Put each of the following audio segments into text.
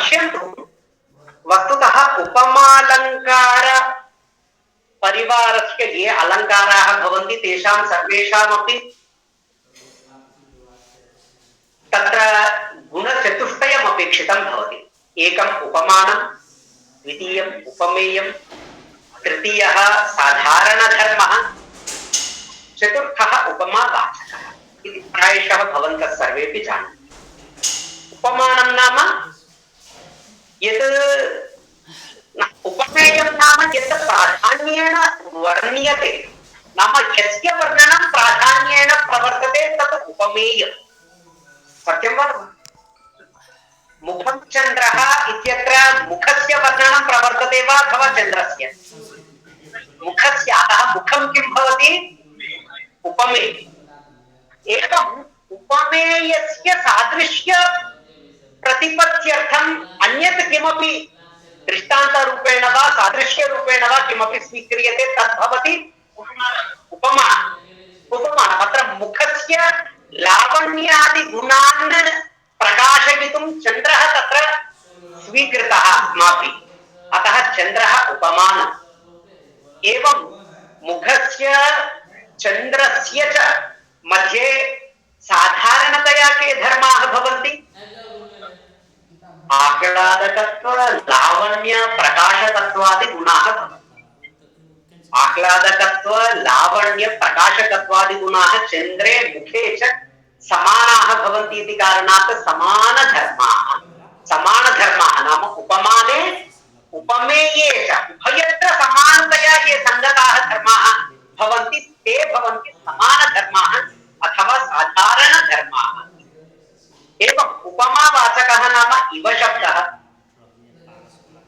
पश्यन्तु वस्तुतः उपमालङ्कार परिवारस्य ये अलङ्काराः भवन्ति तेषां सर्वेषामपि तत्र गुणचतुष्टयम् अपेक्षितं भवति। एकम् उपमानं, द्वितीयम् उपमेयं, तृतीयः साधारणधर्मः, चतुर्थः उपमावाचकः इति प्रायशः भवन्तः सर्वेपि जानन्ति। उपमानं नाम यत् उपमेयं नाम यत् प्राधान्येन वर्ण्यते, नाम यस्य वर्णनं प्राधान्येन प्रवर्तते तत् उपमेयम्। सत्यं वा? मुखं चन्द्रः इत्यत्र मुखस्य वर्णनं प्रवर्तते वा अथवा चन्द्रस्य? मुखस्य। अतः मुखं किं भवति? उपमेयम्। एवम् उपमेयस्य सादृश्य प्रतिपत्त्यर्थम् अन्यत् किमपि दृष्टान्तरूपेण वा सादृश्यरूपेण वा किमपि स्वीक्रियते तद् भवति उपमानम्। उपमानम्। अत्र मुखस्य लावण्यादिगुणान् प्रकाशयितुं चन्द्रः तत्र स्वीकृतः अस्माभिः, अतः चन्द्रः उपमानम्। एवं मुखस्य चन्द्रस्य च मध्ये साधारणतया के धर्माः भवन्ति? आह्लादकत्व, लावण्य, प्रकाशकत्वादि गुणाः भवन्ति। आह्लादकत्व, लावण्य, प्रकाशकत्वादि गुणाः चन्द्रे मुखे च समानाः भवन्ति इति कारणात् समानधर्माः नाम उपमाने उपमेये च उभयत्र समानतया ये संगताः धर्माः भवन्ति ते भवन्ति समानधर्माः अथवा साधारणधर्माः। एवं उपमावाचकः नाम इव शब्दः।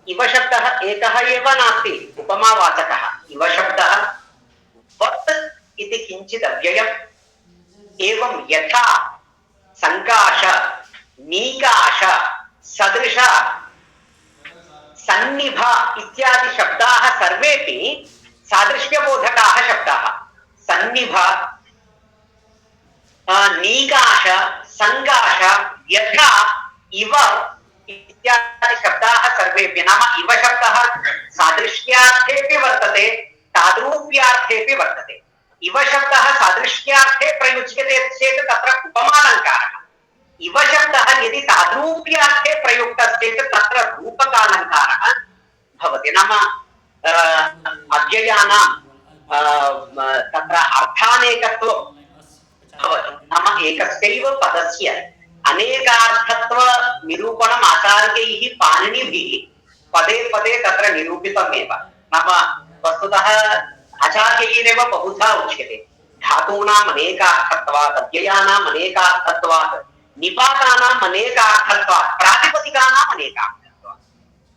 इव शब्दः एकः एव नास्ति। उपमावाचकः इव शब्दः वत् इति किञ्चित् अव्ययम्। एवं यथा संकाश, नीकाश, सदृश, सन्निभ इत्यादि शब्दाः सर्वेपि सादृश्यबोधकाः शब्दाः। सन्निभ, नीकाश, संकाश, यथा, इव इत्यादि शब्दाः सर्वेपि नाम इव शब्दः सादृश्यार्थेपि वर्तते, ताद्रूप्यार्थेपि वर्तते। इव शब्दः सादृश्यार्थे प्रयुज्यते चेत् तत्र उपमालङ्कारः। इव शब्दः यदि ताद्रूप्यार्थे प्रयुक्तश्चेत् तत्र रूपकालङ्कारः भवति। नाम अव्ययानां तत्र अर्थानेकत्वं भवति। नाम एकस्यैव पदस्य अनेकार्थत्व निरूपणम् आचार्यैः पाणिनिभिः पदे पदे तत्र निरूपितमेव। नाम वस्तुतः आचार्यैरेव बहुधा उच्यते धातूनाम् अनेकार्थत्वात्, अव्ययानाम् अनेकार्थत्वात्, निपातानाम् अनेकार्थत्वात्, प्रातिपदिकानाम् अनेकार्थत्वात्।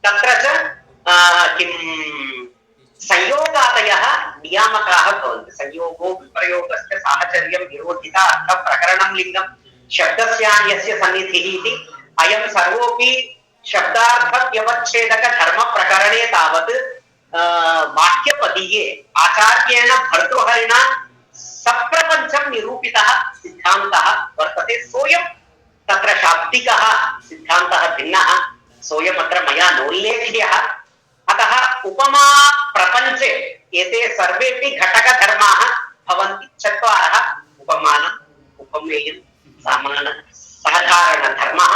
तत्र च किं संयोगादयः नियामकाः भवन्ति। संयोगो विप्रयोगस्य साहचर्यं विरोधिता अर्थ प्रकरणं लिङ्गं शब्दस्यान्यस्य सन्निधिः इति अयं सर्वोऽपि शब्दार्थ व्यवच्छेदक धर्म प्रकरणे तावत् वाक्यपदीये आचार्येण भर्तृहरिणा सप्रपञ्चं निरूपितः सिद्धान्तः वर्तते। सोऽयं तत्र शाब्दिकः सिद्धान्तः भिन्नः, सोऽयम् अत्र मया नोल्लेख्यः। अतः उपमा प्रपञ्चे एते सर्वेपि घटकधर्माः भवन्ति। चत्वारः: उपमानम्, उपमेयं, साधारणधर्मः,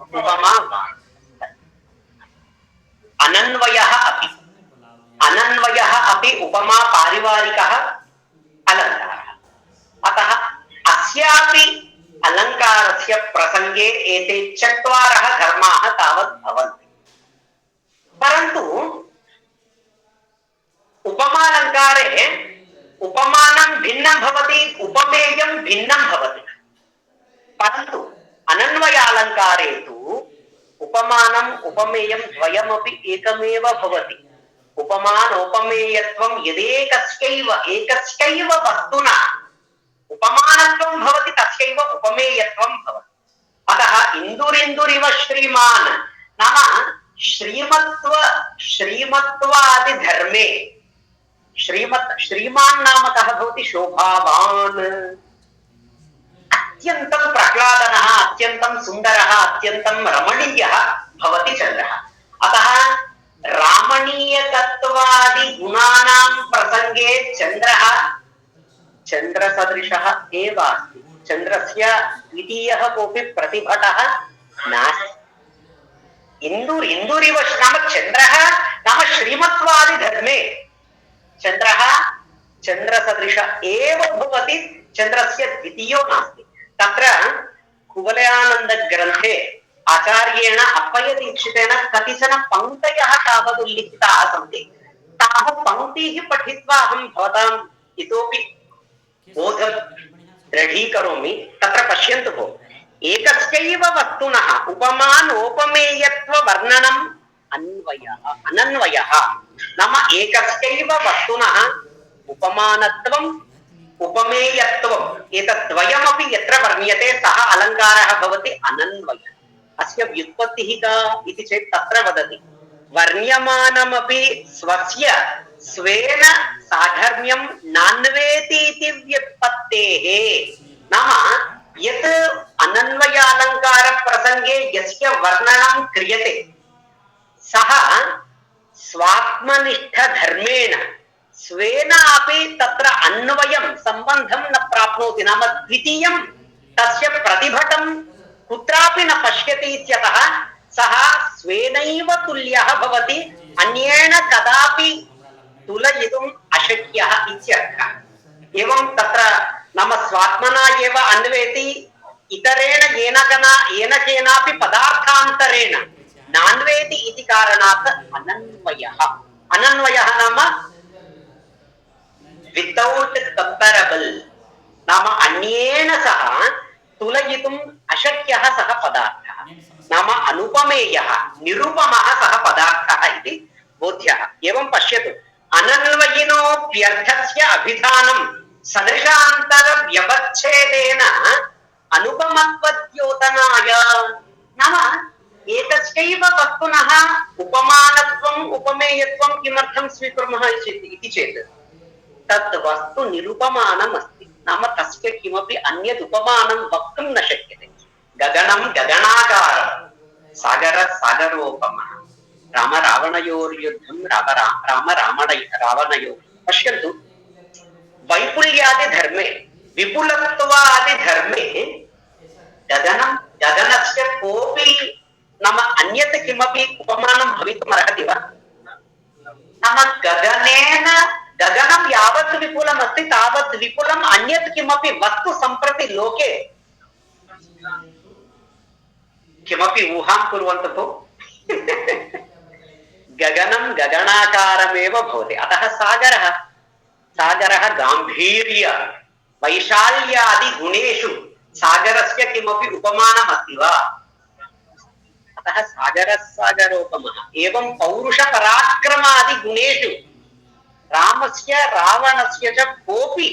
उपमा, अनन्वयः अपि उपमा पारिवारिकः अलङ्कारः। अतः अस्यापि अलङ्कारस्य प्रसङ्गे एते चत्वारः धर्माः तावत् भवन्ति। परन्तु उपमालङ्कारे उपमानं भिन्नं भवति, उपमेयं भिन्नं भवति। परन्तु अनन्वयालङ्कारे तु उपमानम् उपमेयं द्वयमपि एकमेव भवति। उपमानोपमेयत्वं एकस्यैव वस्तुना उपमानत्वं भवति तस्यैव उपमेयत्वं भवति। अतः इन्दुरिन्दुरिव श्रीमान् नाम श्रीमत्वादि धर्मे श्रीमान् नाम कः भवति? शोभावान्, अत्यन्तं प्रह्लादनः, अत्यन्तं सुन्दरः, अत्यन्तं रमणीयः भवति चन्द्रसदृशः एव अस्ति। चन्द्रस्य द्वितीयः कोऽपि प्रतिभटः नास्ति। इन्दुरिव नाम चन्द्रः नाम श्रीमत्वादिधर्मे चन्द्रः चन्द्रसदृश एव भवति, चन्द्रस्य द्वितीयो नास्ति। तत्र कुवलयानन्दग्रन्थे आचार्येण अप्पय्यदीक्षितेन कतिचन पङ्क्तयः तावत् उल्लिखिताः सन्ति। ताः पङ्क्तीः पठित्वा अहं भवताम् इतोपि बोध दृढीकरोमि। तत्र पश्यन्तु भो, एकस्यैव वस्तुनः उपमानोपमेयत्व वर्णनम् अनन्वयः नाम एकस्यैव वस्तुनः उपमानत्वम् उपमेयत्वम् एतद्द्वयमपि यत्र वर्ण्यते सः अलङ्कारः भवति अनन्वयः। अस्य व्युत्पत्तिः का इति चेत् तत्र वदति वर्ण्यमानमपि स्वस्य स्वेन साधर्म्यं नान्वेति इति व्युत्पत्तेः। नाम यत् अनन्वयालङ्कार प्रसंगे यस्य वर्णनं क्रियते सः स्वात्मनिष्ठ धर्मेण स्वेन अपि तत्र अन्वयं संबंधं न प्राप्नोति। नाम द्वितीयं तस्य प्रतिभटं कुत्रापि न पश्यति इत्यतः सः स्वेनैव तुल्यः भवति, अन्येन कदापि तुलयितुम् अशक्यः इत्यर्थः। एवं तत्र नाम स्वात्मना एव अन्वेति, इतरेण येन केनापि पदार्थान्तरेण नान्वेति इति कारणात् अनन्वयः। अनन्वयः नाम वितौट कंपेरेबल, नाम अन्येन सह तुलयितुम् अशक्यः सः पदार्थः, नाम अनुपमेयः निरुपमः सः पदार्थः इति बोध्यः। एवं पश्यतु, अनन्वयिनोऽप्यर्थस्य अभिधानं सदृशान्तर व्यवच्छेदेन अनुपमत्वद्योतनाय। नाम एकस्यैव वस्तुनः उपमानत्वम् उपमेयत्वं किमर्थं स्वीकुर्मः इति चेत् तत् वस्तु निरुपमानम् अस्ति। नाम तस्य किमपि अन्यत् उपमानं वक्तुं न शक्यते। गगनं गगनाकारं, सागर सागरोपमः, राम रावणयोर्युद्धं राम रावणयोः। पश्यन्तु, वैपुल्यादि धर्मे विपुलत्वादि धर्मे गगनं गगनस्य कोऽपि नाम अन्यत् किमपि उपमानं भवितुमर्हति वा? नाम गगनेन गगनं यावत् विपुलम् अस्ति तावत् विपुलम् अन्यत् किमपि वस्तु सम्प्रति लोके किमपि ऊहां कुर्वन्तु भो। गगनं गगनाकारमेव भवति। अतः सागरः गाम्भीर्य वैशाल्यादि गुणेषु सागरस्य किमपि उपमानम् अस्ति वा? अतः सागरः सागरोपमः। एवं पौरुष पराक्रमादि गुणेषु रामस्य रावणस्य च कोऽपि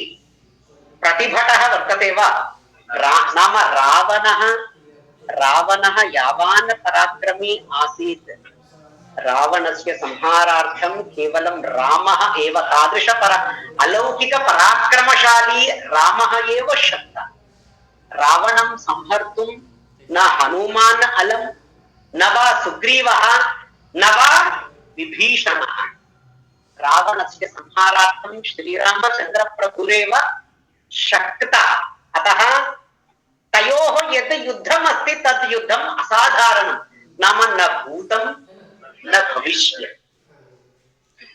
प्रतिभटः वर्तते वा? नाम रावणः यावान् पराक्रमी आसीत्, रावणस्य संहारार्थं केवलं रामः एव, तादृश अलौकिक पराक्रमशाली रामः एव शक्तः। रावणं संहर्तुं न हनुमान् अलं, न वा सुग्रीवः, न वा विभीषणः। रावणस्य संहारार्थं श्रीरामचन्द्र प्रभुरेव शक्तः। अतः तयोः यद् युद्धम् अस्ति तद् युद्धम् असाधारणं, नाम न भूतं न भविष्यति,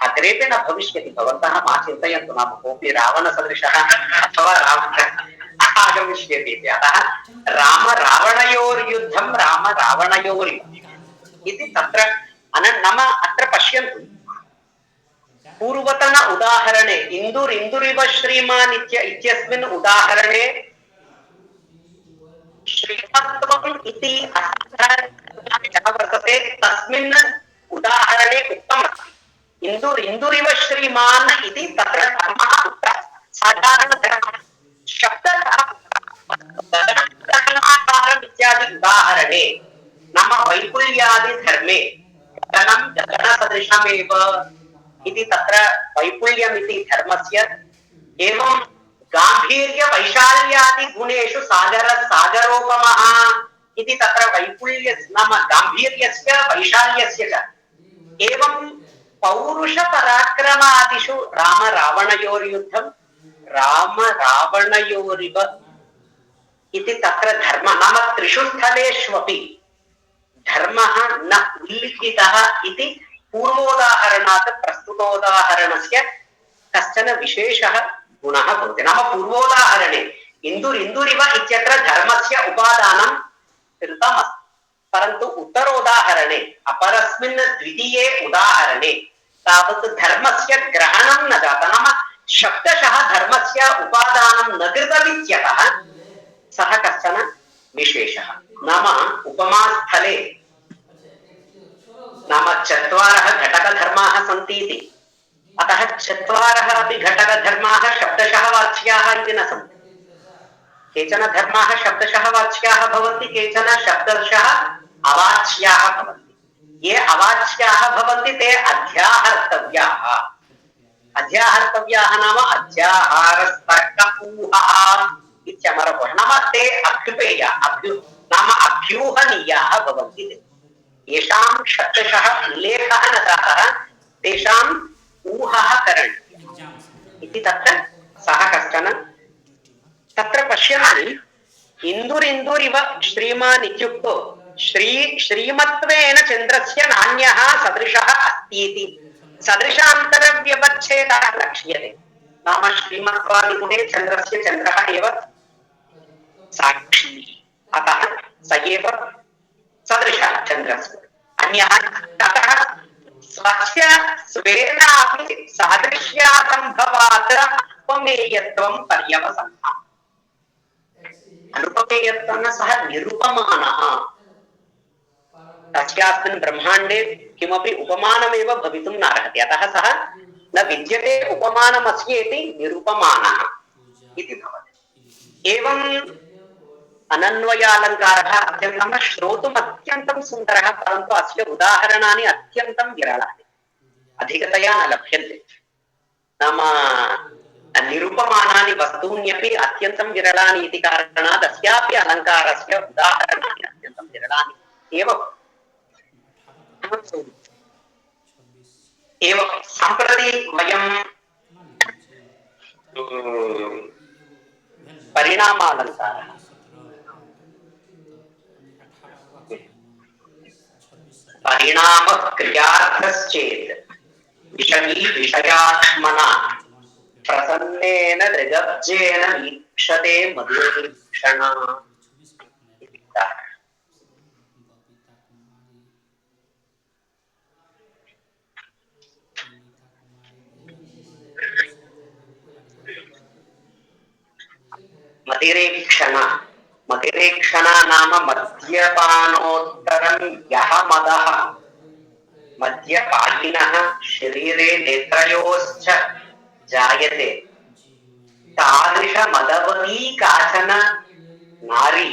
अग्रेपि न भविष्यति। भवन्तः मा चिन्तयन्तु, नाम कोऽपि रावणसदृशः अथवा रावणः आगमिष्यति इति। अतः राम रावणयोर्युद्धं राम रावणयोर्युद्धम् इति तत्र नाम अत्र पश्यन्तु, पूर्वतन उदाहरणे इन्दुरिव श्रीमान् इत्यस्मिन् उदाहरणे श्रीमत्त्वम् इति वर्तते। तस्मिन् उदाहरणे उक्तमस्ति इन्दुरिव श्रीमान् इति तत्र धर्मः उक्तः। साधारणधर्मः शब्दकारम् इत्यादि उदाहरणे नाम वैपुल्यादि धर्मे गगनं गगनसदृशमेव इति तत्र वैपुल्यमिति धर्मस्य, एवं गाम्भीर्य वैशाल्यादि गुणेषु सागर सागरोपमः इति तत्र वैपुल्य नाम गाम्भीर्यस्य वैशाल्यस्य च, एवं पौरुष पराक्रमादिषु राम रावणयोर्युद्धं राम रावणयोरिव इति तत्र धर्म नाम त्रिषु स्थलेष्वपि धर्मः न उल्लिखितः इति पूर्वोदाहरणात् प्रस्तुतोदाहरणस्य कश्चन विशेषः गुणः भवति। नाम पूर्वोदाहरणे इन्दुरिव इत्यत्र धर्मस्य उपादानं कृतमस्ति, परन्तु उत्तरोदाहरणे अपरस्मिन् द्वितीये उदाहरणे तावत् धर्मस्य ग्रहणं न जातं। नाम शब्दशः धर्मस्य उपादानं न कृतमित्यतः सः कश्चन विशेषः। नाम उपमास्थले नाम चत्वारः घटकधर्माः सन्ति इति, अतः चत्वारः अपि घटकधर्माः शब्दशः वाच्याः इति न सन्ति। केचन धर्माः शब्दशः वाच्याः भवन्ति, केचन शब्दशः अवाच्याः भवन्ति। ये अवाच्याः भवन्ति ते अध्याहर्तव्याः। अध्याहर्तव्याः नाम अध्याहारस्तर्कपूहः इत्यमरकोश नाम ते अभ्युपेया नाम अभ्यूहनीयाः भवन्ति। येषां शब्दशः उल्लेखः न जातः तेषाम् ऊहः करणीयः इति तत्र सः कश्चन तत्र पश्यन्ति। इन्दुरिन्दुरिव श्रीमान् इत्युक्तौ श्रीमत्वेन चन्द्रस्य नान्यः सदृशः अस्ति इति सदृशान्तरव्यवच्छेदः लक्ष्यते। नाम श्रीमत्वादिगुणे चन्द्रस्य चन्द्रः एव साक्षी, अतः स एव सदृशः चन्द्रस्य। अन्यः ततः स्वस्य स्वेनापि सादृश्यासम्भवात् उपमेयत्वं पर्यवसन्तम्। अनुपमेयत्वेन सः निरुपमानः। तस्यास्मिन् ब्रह्माण्डे किमपि उपमानमेव भवितुं नार्हति, अतः सः न विद्यते उपमानमस्ति इति निरुपमानः इति भवति। एवम् अनन्वयालङ्कारः अत्यन्तं श्रोतुम् अत्यन्तं सुन्दरः, परन्तु अस्य उदाहरणानि अत्यन्तं विरलानि, अधिकतया न लभ्यन्ते। नाम निरुपमानानि वस्तून्यपि अत्यन्तं विरलानि इति कारणात् अस्यापि अलङ्कारस्य उदाहरणानि अत्यन्तं विरलानि एव। एवं सम्प्रति वयं परिणामालङ्कारः परिणामः क्रियार्थश्चेत् विषयी विषयात्मना प्रसन्नेन दृगब्जेन वीक्षते मधुरीक्षणा। मदिरेक्षणा मदिरेक्षणा नाम मद्यपानोत्तरं यः मदः मद्यपायिनः शरीरे नेत्रयोश्च जायते तादृश मदवती काचन नारी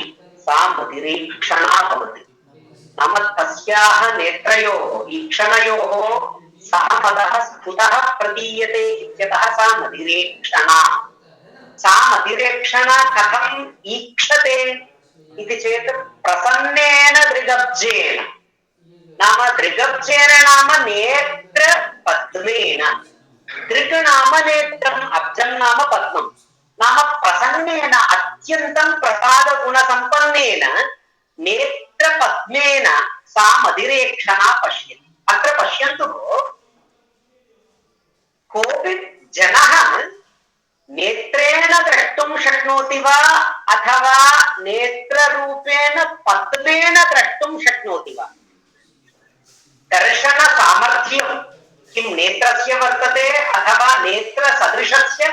सा मदिरेक्षणा भवति। नाम तस्याः नेत्रयोः ईक्षणयोः सः मदः स्फुटः प्रतीयते इत्यतः सा मदिरेक्षणा। सा मदिरेक्षणा कथम् ईक्षते इति चेत् प्रसन्नेन दृगब्जेन। नाम दृगब्जेन नाम नेत्र पद्मेन, दृक् नाम नेत्रम्, अब्जं नाम पद्मम्। नाम प्रसन्नेन अत्यन्तं प्रसाद गुणसम्पन्नेन नेत्र पद्मेन सा मदिरेक्षणा पश्यति। अत्र पश्यन्तु कोऽपि जनः नेत्रेण द्रष्टुं शक्नोति वा अथवा नेत्ररूपेण पद्मेन द्रष्टुं शक्नोति वा? दर्शन सामर्थ्यं किं नेत्रस्य वर्तते अथवा नेत्र सदृशस्य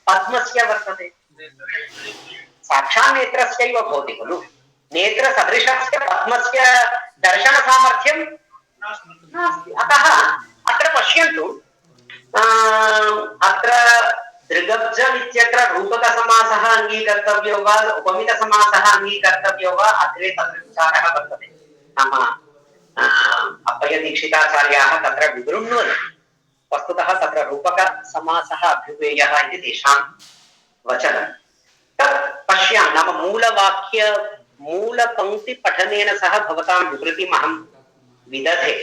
पद्मस्य वर्तते? साक्षात् नेत्रस्यैव भवति खलु। नेत्र सदृशस्य पद्मस्य दर्शन सामर्थ्यं नास्ति। अतः अत्र पश्यन्तु, अत्र दृगब्जम् इत्यत्र रूपकसमासः अङ्गीकर्तव्यो वा उपमितसमासः अङ्गीकर्तव्यो वा अग्रे तत्र विचारः वर्तते। नाम अप्पय्यदीक्षिताचार्याः तत्र विवृण्वन्ति। वस्तुतः तत्र रूपकसमासः अभ्युपेयः इति तेषां वचनं। तत् पश्यामः। नाम मूलवाक्य मूलपङ्क्तिपठनेन सह भवतां विवृतिम् अहं विदधे।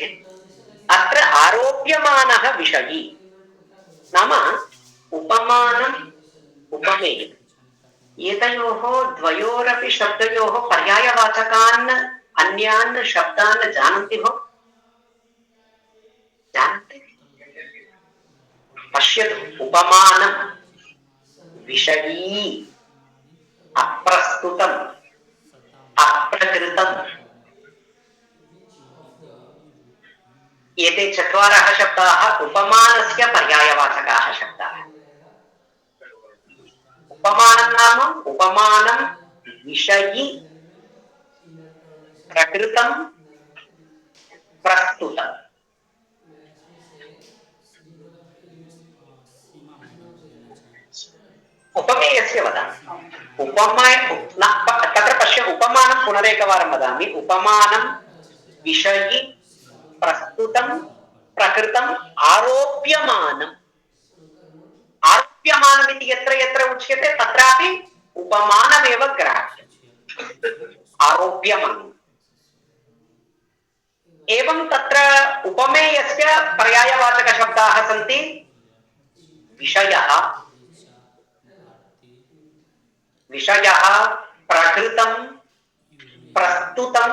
अत्र आरोप्यमानः विषयी नाम उपमेय एतयोः द्वयोरपि शब्दयोः पर्यायवाचकान् अन्यान् शब्दान् जानन्ति भो? जानन्ति? पश्यतु, उपमानं विषयी अप्रस्तुतम् अप्रकृतम् एते चत्वारः शब्दाः उपमानस्य पर्यायवाचकाः शब्दाः। उपमानं नाम उपमानं विषयी प्रकृतं प्रस्तुतम्। उपमेयस्य वदामि। उपमेय तत्र पश्य, उपमानं पुनरेकवारं वदामि। उपमानं विषयी प्रस्तुतं प्रकृतम् आरोप्यमानम्। आरोप्यमानमिति यत्र यत्र उच्यते तत्रापि उपमानमेव ग्राह्यम्। आरोप्यमानम्। एवं तत्र उपमेयस्य पर्यायवाचकशब्दाः सन्ति विषयः, विषयः, प्रकृतं, प्रस्तुतं,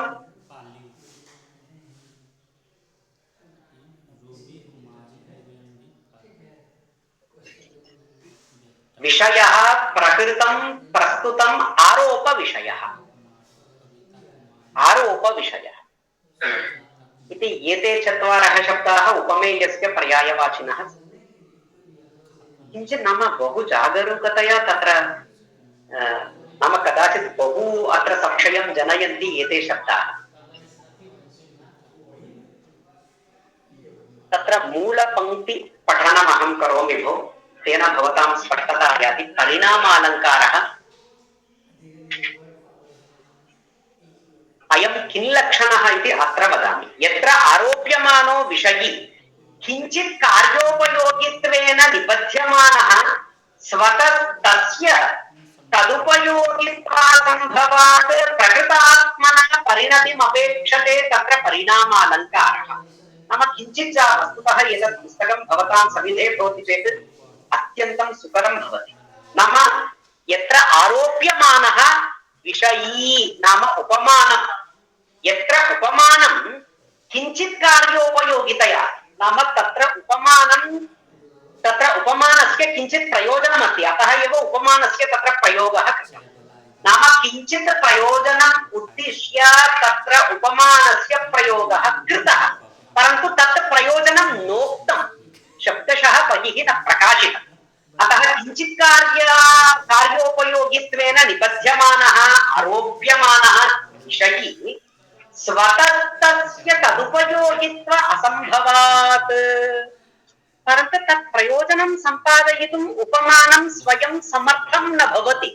विषयः, प्रकृतं, प्रस्तुतम्, आरोप विषयः, आरोप विषयः इति एते चत्वारः शब्दाः उपमेयस्य पर्यायवाचिनः। किञ्चित् नाम बहु जागरूकतया तत्र नाम कदाचित् बहु अत्र संशयं जनयन्ति एते शब्दाः। तत्र मूलपङ्क्ति पठनम् अहं करोमि भो, तेन भवतां स्पष्टता याति। परिणामालङ्कारः अयं किल्लक्षणः इति अत्र वदामि। यत्र आरोप्यमानो विषयी किञ्चित् कार्योपयोगित्वेन निबध्यमानः स्वतः तस्य तदुपयोगित्वासम्भवात् प्रकृतात्मनः परिणतिम् अपेक्षते, तत्र परिणामालङ्कारः। नाम किञ्चित् वस्तुतः एतत् पुस्तकं भवतां सविधे भवति चेत् अत्यन्तं सुकरं भवति। नाम यत्र आरोप्यमानः विषयी नाम उपमानं, यत्र उपमानं किञ्चित् कार्योपयोगितया नाम तत्र उपमानं, तत्र उपमानस्य किञ्चित् प्रयोजनमस्ति, अतः एव उपमानस्य तत्र प्रयोगः कृतः। नाम किञ्चित् प्रयोजनम् उद्दिश्य तत्र उपमानस्य प्रयोगः कृतः, परन्तु तत् प्रयोजनं नोक्तं, शब्दशः बहिः न प्रकाशितम्। अतः किञ्चित् कार्योपयोगित्वेन निबध्यमानः आरोप्यमानः विषयी स्वतस्तस्य तदुपयोगित्व असम्भवात्, परन्तु तत् प्रयोजनं सम्पादयितुम् उपमानं स्वयं समर्थं न भवति।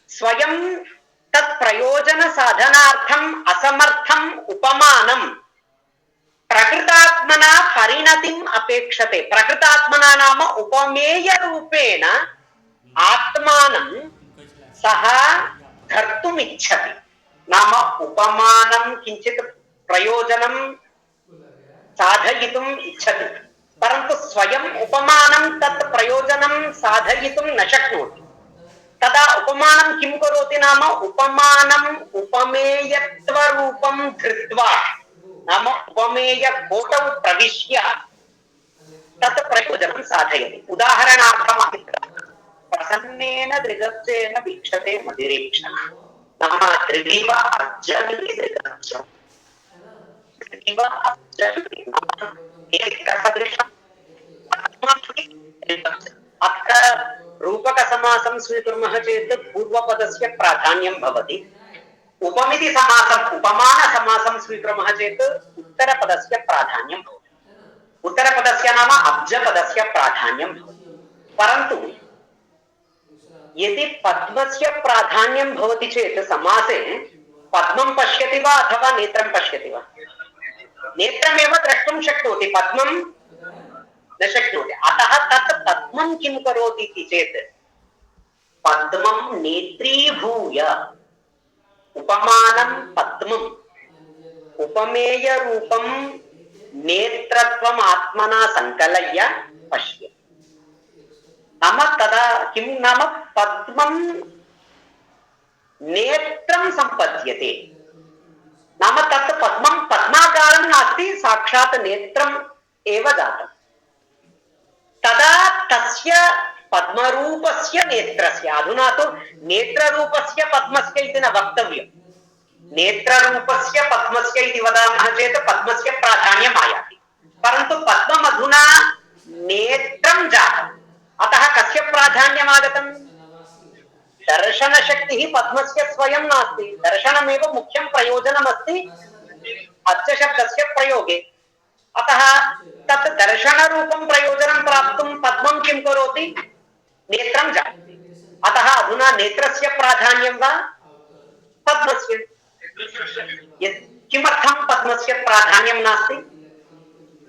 स्वयं तत् प्रयोजन साधनार्थम् असमर्थम् उपमानं प्रकृतात्मना परिणतिम् अपेक्षते। प्रकृतात्मना नाम उपमेय रूपेण आत्मानं सः धर्तुम् इच्छति। नाम उपमानं किञ्चित् प्रयोजनं साधयितुम् इच्छति, परन्तु स्वयं उपमानं तत् प्रयोजनं साधयितुं न शक्नोति। तदा उपमानं किं करोति नाम उपमानम् उपमेयत्वरूपं धृत्वा नाम उपमेयकोटौ प्रविश्य तत् प्रयोजनं साधयति। उदाहरणार्थं प्रसन्नेन दृगत्सेन वीक्षते मदिरेक्षणः। नाम दृगिव अर्जन्ति दृगत्सम्, दृगिव अर्जन्ति एकसदृशम् अत्र रूपकसमासं स्वीकुर्मः चेत् पूर्वपदस्य प्राधान्यं भवति। उपमिति समासम् उपमानसमासं स्वीकुर्मः चेत् उत्तरपदस्य प्राधान्यं भवति। उत्तरपदस्य नाम अब्जपदस्य प्राधान्यं भवति। परन्तु यदि पद्मस्य प्राधान्यं भवति चेत् समासे पद्मं पश्यति वा अथवा नेत्रं पश्यति वा? नेत्रमेव द्रष्टुं शक्नोति, पद्मं न शक्नोति। अतः तत् पद्मं किं करोति इति चेत् पद्मं नेत्रीभूय उपमानं पद्मम् उपमेय रूपं नेत्रत्वम् आत्मना संकलय्य पश्य। नाम तदा किं नाम पद्मं नेत्रं सम्पद्यते नाम तत् पद्मं पद्माकारं नास्ति साक्षात् नेत्रम् एव जातम् तदा तस्य पद्मरूपस्य नेत्रस्य अधुना तु नेत्ररूपस्य पद्मस्य इति न वक्तव्यम् नेत्ररूपस्य पद्मस्य इति वदामः चेत् पद्मस्य प्राधान्यम् आयाति परन्तु पद्मम् अधुना नेत्रं जातम् अतः कस्य प्राधान्यम् आगतम् दर्शनशक्तिः पद्मस्य स्वयं नास्ति दर्शनमेव मुख्यं प्रयोजनमस्ति अस्य शब्दस्य प्रयोगे अतः तत् दर्शनरूपं प्रयोजनं प्राप्तुं पद्मं किं करोति नेत्रं जायते अतः अधुना नेत्रस्य प्राधान्यं वा पद्मस्य किमर्थं पद्मस्य प्राधान्यं नास्ति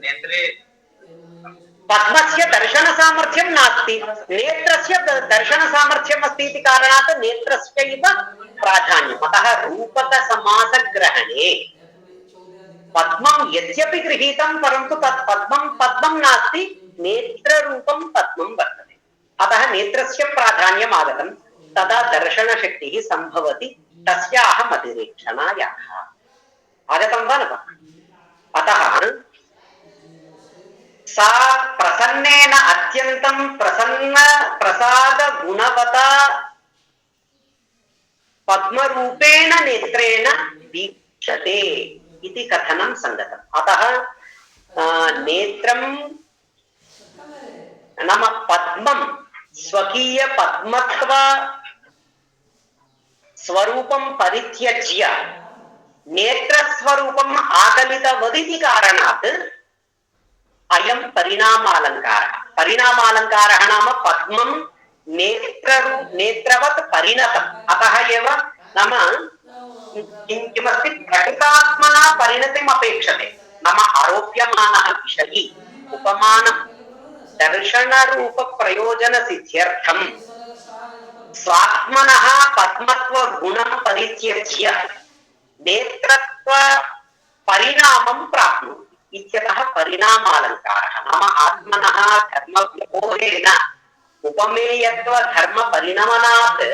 नेत्रे पद्मस्य दर्शन सामर्थ्यं नास्ति नेत्रस्य दर्शन सामर्थ्यम् अस्ति इति कारणात् नेत्रस्यैव प्राधान्यम् अतः रूपक समास ग्रहणे पद्मं यद्यपि गृहीतं परन्तु तत् पद्मं पद्मं नास्ति नेत्ररूपं पद्मं वर्तते अतः नेत्रस्य प्राधान्यम् आगतं तदा दर्शनशक्तिः सम्भवति तस्याः मतिरेक्षणायाः आगतं वा न वा अतः सा प्रसन्नेन अत्यन्तं प्रसन्न प्रसाद गुणवता पद्मरूपेण नेत्रेण वीक्षते इति कथनं संगतम् अतः नेत्रं नाम पद्मं स्वकीय पद्मत्व स्वरूपं परित्यज्य नेत्रस्वरूपम् आकलितवदिति कारणात् अयं परिणामालंकारः नाम पद्मं नेत्रवत् परिणतम् अतः एव नाम किमस्ति प्रकृतात्मना परिणतिम् अपेक्षते नाम आरोप्यमानः विषयी उपमानं दर्शनरूप प्रयोजन सिद्ध्यर्थं स्वात्मनः पद्मत्व गुणं परित्यज्य नेत्रत्व परिणामं प्राप्नोति इत्यतः परिणामालंकारः नाम आत्मनः धर्मव्यपोहेन उपमेयत्व धर्म परिणमनात्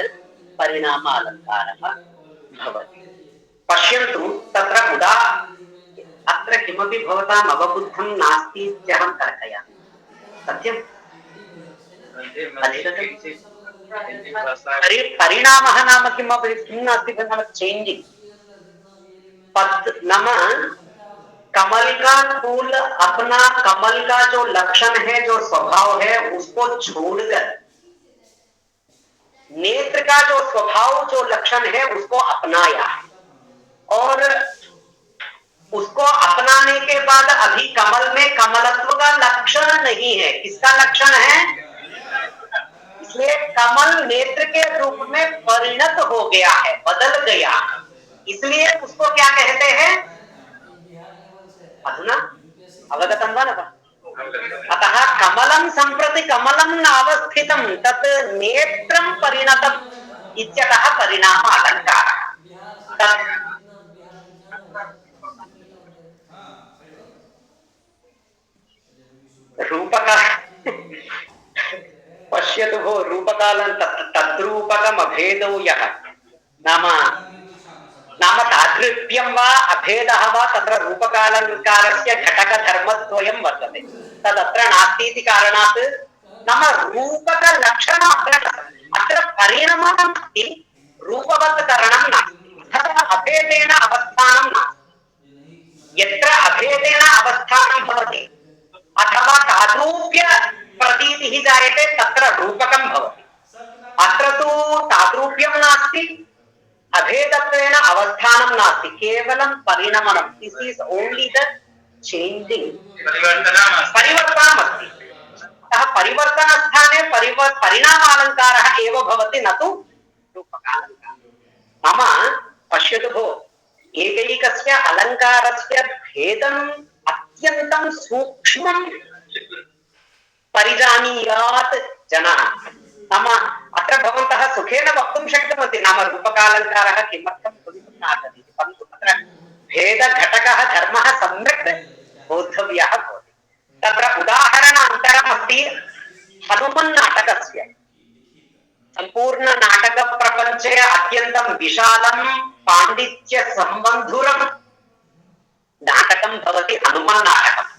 परिणामालंकारः भवति पश्यन्तु तत्र अत्र किमपि भवताम् अवबुद्धं नास्ति इत्यहं तर्कयामि सत्यं परिणामः नाम किं नास्ति नाम चेंजिंग नाम कमल का फूल अपना कमल का जो लक्षण है जो स्वभाव है उसको छोड़कर नेत्र का जो स्वभाव जो लक्षण है उसको अपनाया और उसको अपनाने के बाद अभी कमल में कमलत्व का लक्षण नहीं है किसका लक्षण है इसलिए कमल नेत्र के रूप में परिणत हो गया है बदल गया इसलिए उसको क्या कहते हैं अधुना अवगतं वा न वा अतः कमलं सम्प्रति कमलं नावस्थितं तत् नेत्रं परिणतम् इत्यतः परिणाम अलङ्कारः रूपकः पश्यतु भो रूपकालं तद्रूपकम् अभेदौ यः नाम तादृप्यं वा अभेदः वा तत्र रूपकालङ्कारस्य घटकधर्मद्वयं वर्तते तदत्र नास्ति इति कारणात् नाम रूपकलक्षणम् अत्र परिणमनं नास्ति रूपवत्करणं नास्ति तथा अभेदेन अवस्थानं नास्ति यत्र अभेदेन अवस्थानं भवति अथवा तादृप्य प्रतीतिः जायते तत्र रूपकं भवति अत्र तु तादृप्यं नास्ति अभेदत्वेन अवस्थानं नास्ति केवलं परिणमनं this is only the changing परिवर्तनम् अस्ति अतः परिवर्तनस्थाने परिणामालङ्कारः एव भवति न तु रूपकालङ्कारः नाम पश्यतु भो एकैकस्य अलङ्कारस्य भेदम् अत्यन्तं सूक्ष्मं परिजानीयात् जनाः नाम अत्र भवन्तः सुखेन वक्तुं शक्नुवन्ति नाम रूपकालङ्कारः किमर्थं भवितुं परन्तु तत्र भेदघटकः धर्मः सम्यक् बोद्धव्यः भवति तत्र उदाहरणान्तरमस्ति हनुमन् नाटकस्य संपूर्ण नाटक प्रपंचे अत्यन्तं विशालं पाण्डित्य सम्बन्धुरं नाटकं भवति हनुमन् नाटकम्।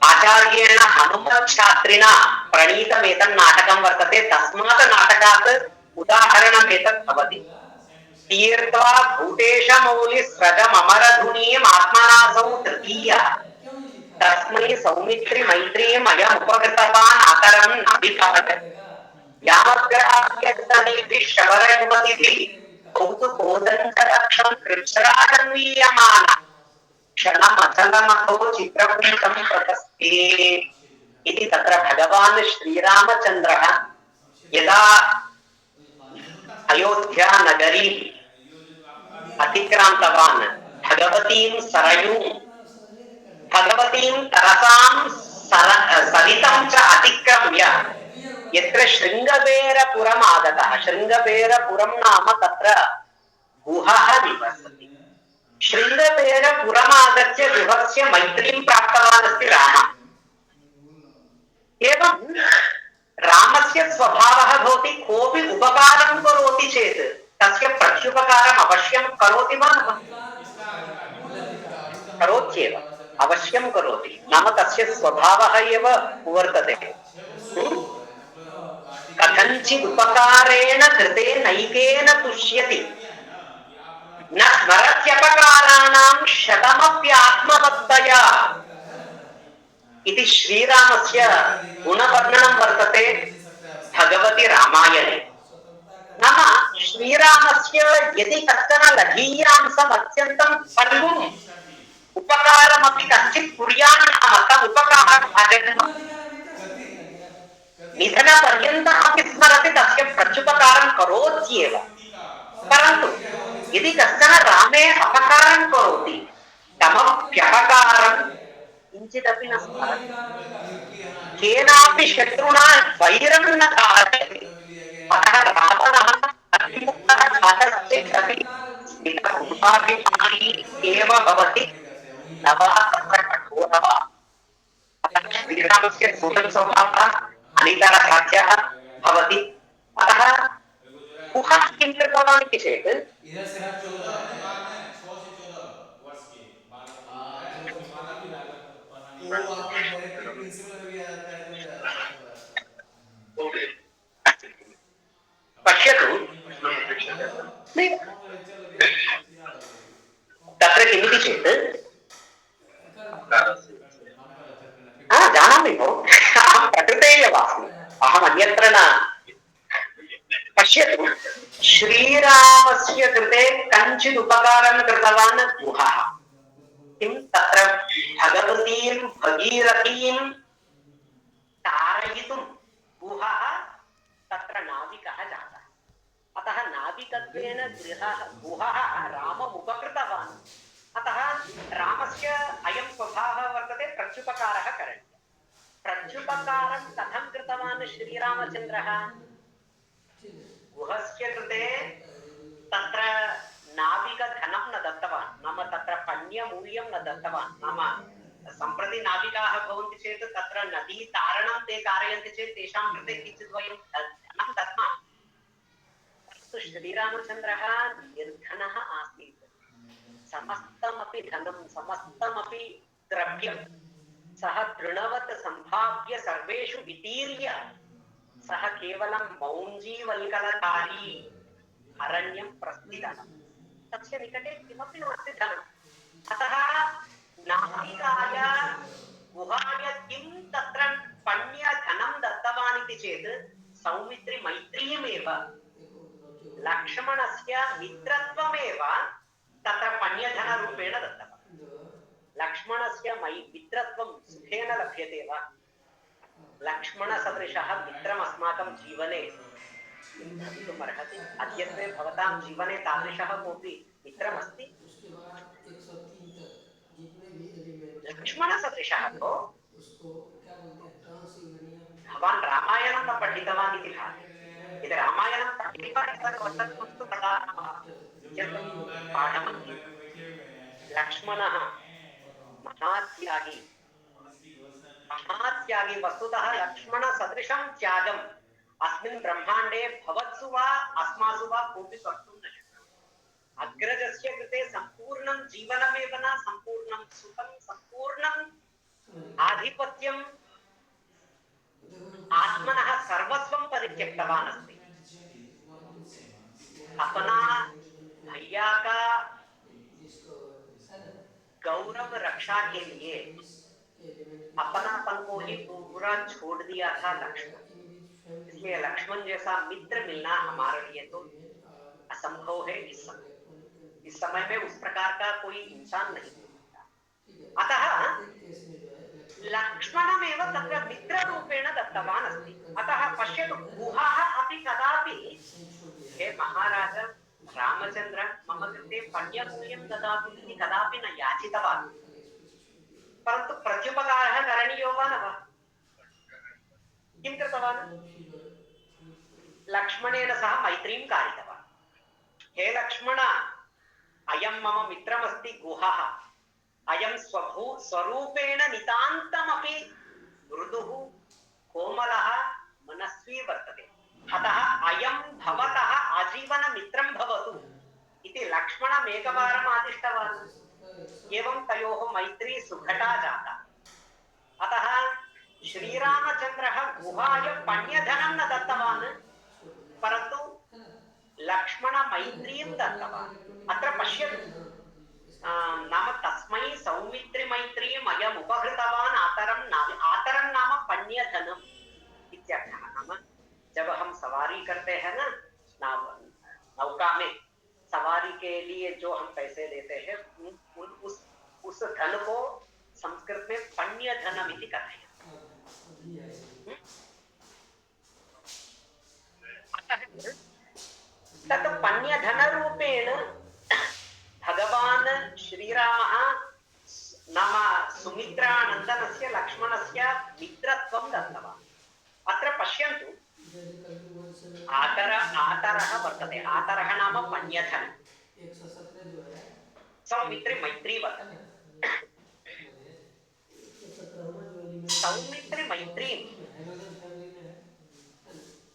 आचार्येण हनुमच्छात्रिणा प्रणीतमेतन् नाटकं वर्तते। तस्मात् नाटकात् उदाहरणमेतत् भवति। तीर्त्वा भूतेशमौलिस्रजममरधुनीम् आत्मनासौ तृतीयः तस्मै सौमित्री मैत्रीम् अयम् उपकृतवान् आतरं नाभिकाट यामग्राह्यग्नेभिः शबरयुवतिभिः कौतुकोदन्तरक्षं कृच्छ्रान्वीयमान क्षणमचलमतो चित्रकूटं प्रतस्ते इति तत्र भगवान् श्रीरामचन्द्रः यदा अयोध्या नगरी अतिक्रान्तवान् भगवतीं सरयूं भगवतीं तरसां सरितं च अतिक्रम्य यत्र शृङ्गबेरपुरम् आगतः। शृङ्गबेरपुरं नाम तत्र गुहः निवसति। शृङ्गबेरपुरम् आगत्य गुहस्य मैत्रीं प्राप्तवान् अस्ति रामः। एवं रामस्य स्वभावः भवति कोऽपि उपकारं करोति चेत् तस्य प्रत्युपकारम् अवश्यं करोति वा न करोत्येव, अवश्यं करोति। नाम तस्य स्वभावः एव वर्तते। कथञ्चित् उपकारेण कृते नैकेन तुष्यति न स्मरत्यपकाराणां शतमप्यात्मवत्तया इति श्रीरामस्य गुणवर्णनं वर्तते भगवति रामायणे। नाम श्रीरामस्य यदि कश्चन लघीयांशम् अत्यन्तं पल्गुम् उपकारमपि कश्चित् कुर्यात् नाम तम् उपकारं निधनपर्यन्तमपि स्मरति, तस्य प्रत्युपकारं करोत्येव। परन्तु यदि कश्चन रामे अपकारं करोति तमप्यपकारं किञ्चिदपि न स्मरति, केनापि शत्रुणा वैरं न धारयति। अतः रावणः अतिमुक्तः जातश्चेदपि स्थितकुटाभिमानी एव भवति, न वा तत्र कठोरः। अतः श्रीरामस्य स्वभावः अनितरसाध्यः भवति। अतः गुहः किं कृतवान् इति चेत् पश्यतु तत्र किमिति चेत् जानामि भो, अहं प्रकृते एव अस्मि, अहम् अन्यत्र न। पश्यतु श्रीरामस्य कृते कञ्चित् उपकारं कृतवान् गुहः। किं तत्र भगवतीं भगीरथीं तारयितुं गुहः तत्र नाविकः जातः। अतः नाविकत्वेन गुहः रामम् उपकृतवान्। अतः रामस्य अयं स्वभावः वर्तते प्रत्युपकारः करणीयः। प्रत्युपकारं कथं कृतवान् श्रीरामचन्द्रः? गुहस्य कृते तत्र नाविकधनं न दत्तवान्, नाम तत्र पण्यमूल्यं न दत्तवान्। नाम सम्प्रति नाविकाः भवन्ति चेत् तत्र नदीतारणं ते कारयन्ति चेत् तेषां कृते किञ्चित् वयं धनं दद्मः। परन्तु श्रीरामचन्द्रः निर्धनः आसीत्। समस्तमपि धनं समस्तमपि द्रव्यं सः तृणवत् सम्भाव्य सर्वेषु वितीर्य सः केवलं मौञ्जीवल्कलधारी अरण्यं प्रस्थितः। तस्य निकटे किमपि नास्ति धनम्। अतः नाविकाय गुहाय किं तत्र पण्यधनं दत्तवान् इति चेत् सौमित्री मैत्रीमेव, लक्ष्मणस्य मित्रत्वमेव तत्र पण्यधनरूपेण दत्तवान्। लक्ष्मणस्य मित्रत्वं सुखेन लभ्यते वा? लक्ष्मणसदृशः मित्रम् अस्माकं जीवने भवितुम् अर्हति। अद्यत्वे भवतां जीवने तादृशः कोऽपि मित्रमस्ति? लक्ष्मणसदृशः भो। भवान् रामायणं न पठितवान् इति भाति। यदि रामायणं पठितवान् तत्तु तदा पाठमस्ति। लक्ष्मणः महात्यागी, महात्यागी वस्तुतः लक्ष्मण सदृशं त्यागम् अस्मिन् ब्रह्माण्डे भवत्सु वा अस्मासु वा कोऽपि कर्तुं न शक्नोति। अग्रजस्य कृते सम्पूर्णं जीवनमेव न सम्पूर्णं सुखं सम्पूर्णम् आधिपत्यम् आत्मनः सर्वस्वं परित्यक्तवान् अस्ति। अपना भैया का गौरव रक्षा के लिए अपनापन को ही पूरा छोड़ दिया था लक्ष्मण। इसलिए लक्ष्मण जैसा मित्र मिलना हमारे लिए तो असंभव है इस समय। इस समय में उस प्रकार का कोई इंसान नहीं मिल सकता। अतः लक्ष्मणमेव तत्र मित्ररूपेण दत्तवान् अस्ति। अतः पश्यतु गुहाः अपि कदापि हे महाराज रामचंद्र मम कृते पण्यमूल्यं ददातु इति कदापि न याचितवान्, परन्तु प्रत्युपकारः करणीयो वा न वा? किं कृतवान्? लक्ष्मणेन सह मैत्रीं कारितवान्। हे लक्ष्मण अयं मम मित्रमस्ति गुहः, अयं स्वरूपेण नितान्तमपि मृदुः कोमलः मनस्वी वर्तते, अतः अयं भवतः आजीवन मित्रं भवतु इति लक्ष्मणम् एकवारम् आदिष्टवान्। एवं तयोः मैत्री सुघटा जाता। अतः श्रीरामचन्द्रः गुहाय पण्यधनं न दत्तवान्, परन्तु लक्ष्मण मैत्रीं दत्तवान्। अत्र पश्यतु नाम तस्मै सौमित्री मैत्रीम् अयम् उपहृतवान् आतरं नाम पण्यधनम् इत्यर्थः। नाम जब हम सवारी करते हैं ना नौका में, सवारी के लिए जो हम पैसे देते हैं उस धन को संस्कृत में पण्य धनम इति कथ्यते। तत् पण्य धन रूपेण भगवान् श्रीरामः नाम सुमित्रानन्दनस्य लक्ष्मणस्य मित्रत्वं दत्तवान्। अत्र पश्यन्तु आतरः वर्तते। आतरः नाम पण्यधन, सौमित्री मैत्री वर्तते। सौमित्री मैत्री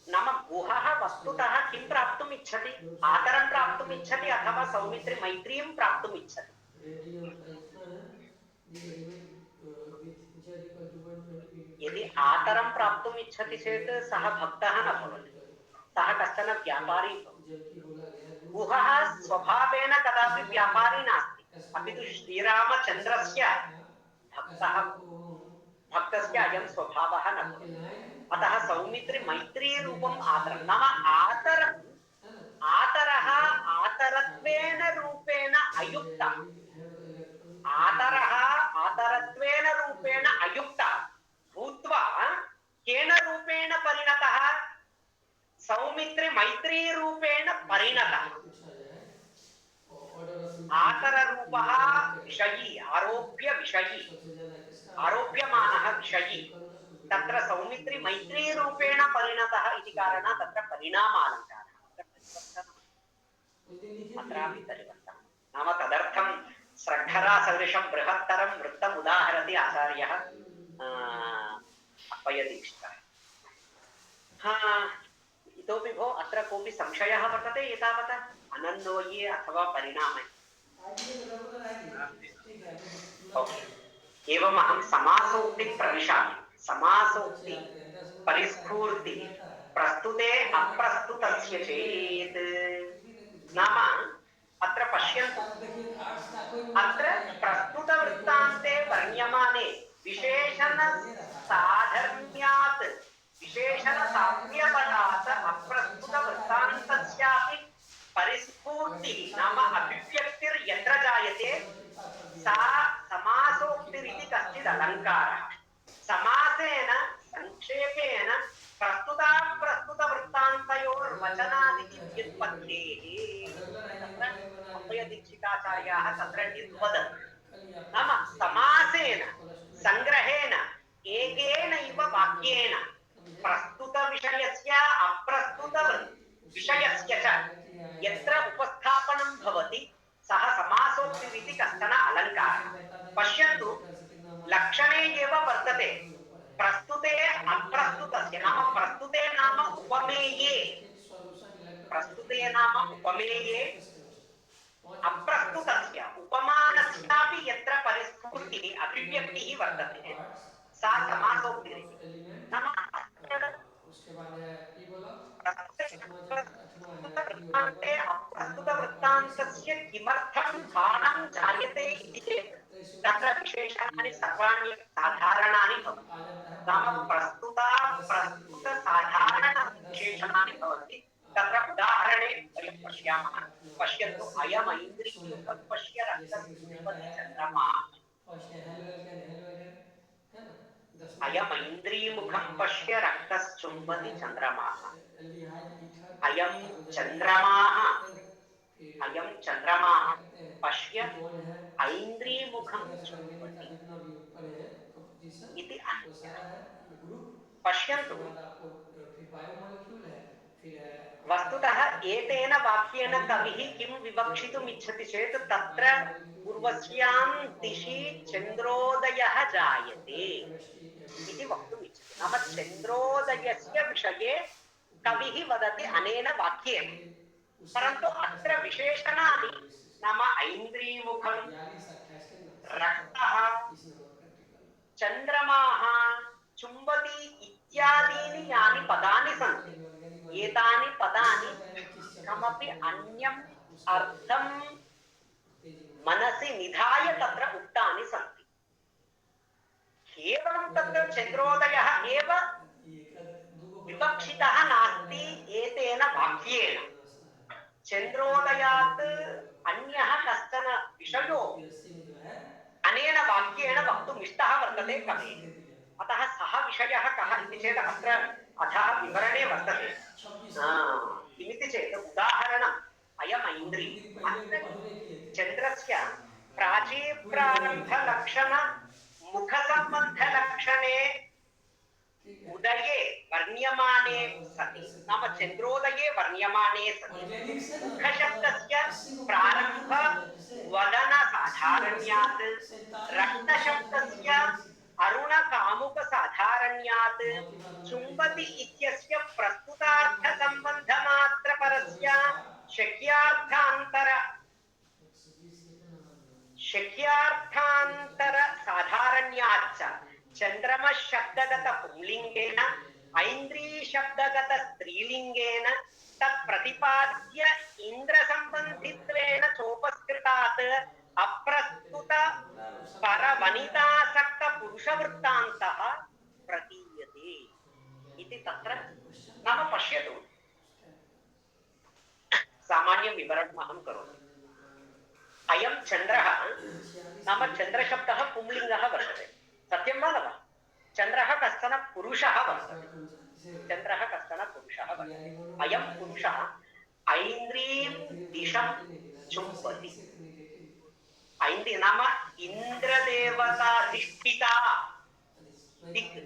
नाम गुहः वस्तुतः किं प्राप्तुम् इच्छति? आतरं प्राप्तुम् इच्छति अथवा सौमित्री मैत्रीं प्राप्तुम् इच्छति? यदि आतरं प्राप्तुम् इच्छति चेत् सः भक्तः न भवति, सः कश्चन व्यापारी भवति। गुहः स्वभावेन कदापि व्यापारी नास्ति, अपि तु श्रीरामचन्द्रस्य भक्तस्य अयं स्वभावः न भवति। अतः सौमित्री मैत्री रूपम् आतरं नाम आतरः आतरत्वेन रूपेण अयुक्तः, आतरः आतरत्वेन रूपेण अयुक्तः भूत्वा केन रूपेण परिणतः? सौमित्री मैत्री रूपेण परिणतः। आतररूपः विषयी, आरोप्यमानः विषयी, तत्र सौमित्री मैत्री रूपेण परिणतः इति कारणात् तत्र परिणामालङ्कारः। अत्रापि परिवर्तनं नाम तदर्थं श्रद्धरासदृशं बृहत्तरं वृत्तम् उदाहरति आचार्यः अप्पय्यदीक्षितः। इतोपि भो अत्र कोऽपि संशयः वर्तते एतावता अनन्वये अथवा परिणामे? एवम् अहं समासोक्तिं प्रविशामि। समासोक्ति परिस्फूर्ति प्रस्तुते अप्रस्तुतस्य चेत् नाम अत्र पश्यन्तु, अत्र प्रस्तुतवृत्तान्ते वर्ण्यमाने विशेषण साधर्म्यात् विशेषण साम्यपदात् अप्रस्तुतवृत्तान्तस्यापि परिस्फूर्तिः नाम अभिव्यक्तिर्यत्र जायते सा समासोक्तिरिति कश्चित् अलङ्कारः। समासेन संक्षेपेण प्रस्तुतवृत्तान्तयोर्वचनादिति व्युत्पत्तेः तत्र अप्पयदीक्षिताचार्याः तत्र निर्वदन्ति। नाम समासेन संग्रहेण एकेनैव वाक्येन प्रस्तुतविषयस्य अप्रस्तुतविषयस्य च यत्र उपस्थापनं भवति सः समासोक्तिरिति कश्चन अलङ्कारः। पश्यन्तु लक्षणे एव वर्तते प्रस्तुते अप्रस्तुतस्य नाम प्रस्तुते नाम उपमेये प्रस्तुते नाम उपमेये अप्रस्तुतस्य उपमानस्यापि यत्र परिस्फूर्तिः अभिव्यक्तिः वर्तते सा समासोक्तिरिति नाम उसके बाद है ई बोला प्रस्तुतवृत्तान्ते अप्रस्तुतवृत्तान्तस्य किमर्थं स्थानं जायते इति चेत् तत्र विशेषणानि सर्वाणि साधारणानि भवन्ति नाम प्रस्तुतसाधारणविशेषणानि भवन्ति तत्र उदाहरणे वयं पश्यामः पश्यन्तु अयमैन्द्रियमुखं पश्य रक्तस्युम्बति चन्द्रमा अयमैन्द्रियमुखं पश्य रक्तश्चुम्बति चन्द्रमाः अयं चन्द्रमाः पश्य ऐन्द्रियमुखं चुम्बति इति पश्यन्तु वस्तुतः एतेन वाक्येन कविः किं विवक्षितुम् इच्छति चेत् तत्र पूर्वस्यां दिशि चन्द्रोदयः जायते इति वक्तुम् इच्छति नाम चन्द्रोदयस्य विषये कविः वदति अनेन वाक्येन परन्तु अत्र विशेषणानि नाम ऐन्द्रियमुखं रक्तः चन्द्रमाः चुम्बति इत्यादीनि यानि पदानि सन्ति एतानि पदानि कमपि अन्यम् अर्थं मनसि निधाय तत्र उक्तानि सन्ति केवलं तत्र चन्द्रोदयः एव विवक्षितः नास्ति एतेन वाक्येन चन्द्रोदयात् अन्यः कश्चन विषयो अनेन वाक्येन वक्तुम् इष्टः वर्तते कविः अतः सः विषयः कः इति चेत् अत्र अधः विवरणे वर्तते किमिति चेत् उदाहरणम् अयमैन्द्री चन्द्रस्य प्राचीप्रारम्भलक्षण मुखसम्बन्धलक्षणे उदये वर्ण्यमाने सति नाम चन्द्रोदये वर्ण्यमाने सति मुखशब्दस्य प्रारम्भ वदन साधारण्यात् रक्तशब्दस्य अरुणकामुक साधारण्यात् चुम्बति इत्यस्य प्रस्तुतार्थसम्बन्धमात्रपरस्य शक्यार्थान्तर साधारण्याच्च चन्द्रमः शब्दगत पुंलिङ्गेन ऐन्द्री शब्दगत स्त्रीलिङ्गेन तत्प्रतिपाद्य इन्द्रसम्बन्धित्वेन चोपस्कृतात् अप्रस्तुत परवनितासक्त पुरुषवृत्तान्तः प्रतीयते इति तत्र नाम पश्यतु सामान्यं विवरणम् अहं करोमि अयं चन्द्रः नाम चन्द्रशब्दः पुंलिङ्गः वर्तते सत्यं वा न वा चन्द्रः कश्चन पुरुषः वर्तते चन्द्रः कश्चन पुरुषः वर्तते अयं पुरुषः ऐन्द्रीं दिशं चुम्बति ऐन्द्री नाम इन्द्रदेवताधिष्ठिता दिक्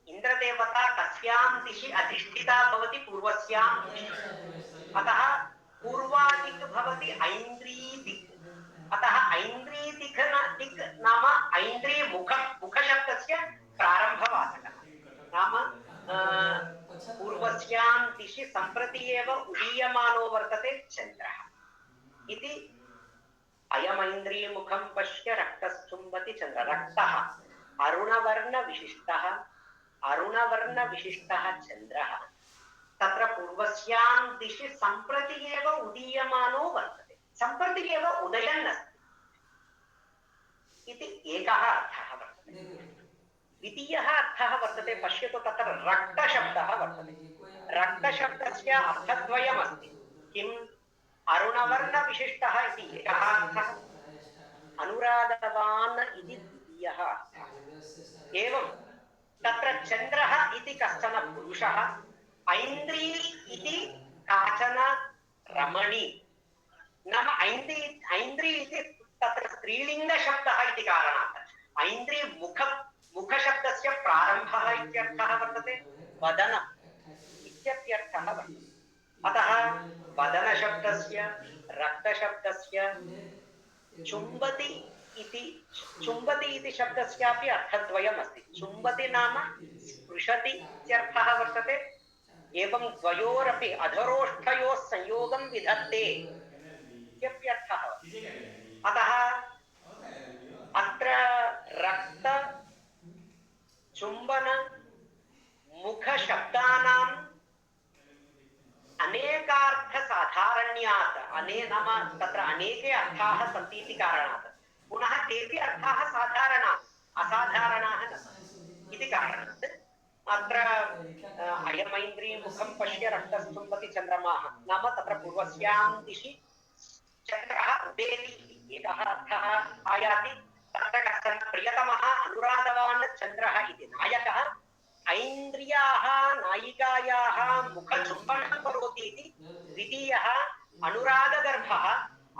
इन्द्रदेवता कस्यां दिशि अधिष्ठिता भवति पूर्वस्यां दिशि अतः पूर्वादिक् भवति ऐन्द्री दिक् अतः ऐन्द्री दिक् नाम ऐन्द्री मुखशब्दस्य प्रारम्भवाचकः नाम पूर्वस्यां दिशि सम्प्रति एव उदीयमानो वर्तते चन्द्रः इति अयमैन्द्रियमुखं पश्य रक्तश्चुम्बति चन्द्र रक्तः अरुणवर्णविशिष्टः चन्द्रः तत्र पूर्वस्यां दिशि सम्प्रति एव उदीयमानो वर्तते सम्प्रति एव उदयन् अस्ति इति एकः अर्थः वर्तते द्वितीयः अर्थः वर्तते पश्यतु तत्र रक्तशब्दः वर्तते रक्तशब्दस्य अर्थद्वयमस्ति किम् अरुणवर्णविशिष्टः इति एकः अर्थः अनुरागवान् इति द्वितीयः अर्थः एवं तत्र चन्द्रः इति कश्चन पुरुषः ऐन्द्री इति काचन रमणी नाम ऐन्द्री इति तत्र स्त्रीलिङ्गशब्दः इति कारणात् ऐन्द्री मुखशब्दस्य प्रारम्भः इत्यर्थः वर्तते वदनम् इत्यर्थः वर्तते अतः वदनशब्दस्य रक्तशब्दस्य चुम्बति इति चुम्बति इति शब्दस्यापि अर्थद्वयम् अस्ति। चुम्बति नाम स्पृशति इत्यर्थः वर्तते, एवं द्वयोरपि अधरोष्ठयोः संयोगं विधत्ते इत्यर्थः। अतः अत्र रक्त चुम्बन मुख शब्दानाम् अनेकार्थ साधारण्यात् नाम तत्र अनेके अर्थाः सन्ति इति कारणात् पुनः तेपि अर्थाः साधारणाः असाधारणाः न इति कारणात् अत्र अयमैन्द्रियमुखं पश्य रक्तस्तुम्बति चन्द्रमाः नाम तत्र पूर्वस्यां दिशि चन्द्रः उदेति एकः अर्थः आयाति। तत्र कश्चन प्रियतमः अनुरागवान् चन्द्रः इति नायकः ऐन्द्रियाः नायिकायाः मुखचुम्बनं करोति इति द्वितीयः अनुरागगर्भः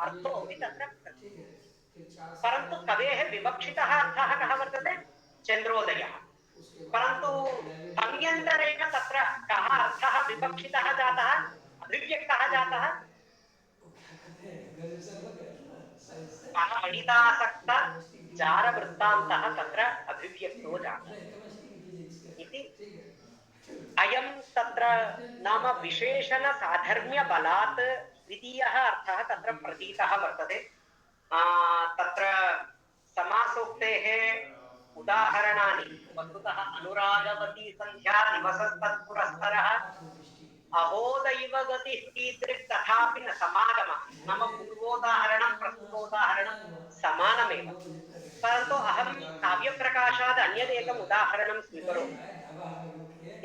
अर्थोऽपि तत्र परन्तु कवेः विवक्षितः अर्थः कः वर्तते चन्द्रोदयः। परन्तु तन्यन्तरेण तत्र कः अर्थः विवक्षितः जातः अभिव्यक्तः जातः अनितासक्त जारवृत्तान्तः तत्र अभिव्यक्तो जातः इति अयं तत्र नाम विशेषण साधर्म्य बलात् द्वितीयः अर्थः तत्र प्रतीतः वर्तते। तत्र समासोक्तेः उदाहरणानि वस्तुतः अनुरागवती संध्या दिवसस्तत्पुरस्सरः अबोधैव गतिः कीदृक् तथापि न समागमः नाम पूर्वोदाहरणं प्रस्तुतोदाहरणं समानमेव। परन्तु अहं काव्यप्रकाशात् अन्यदेकम् उदाहरणं स्वीकरोमि।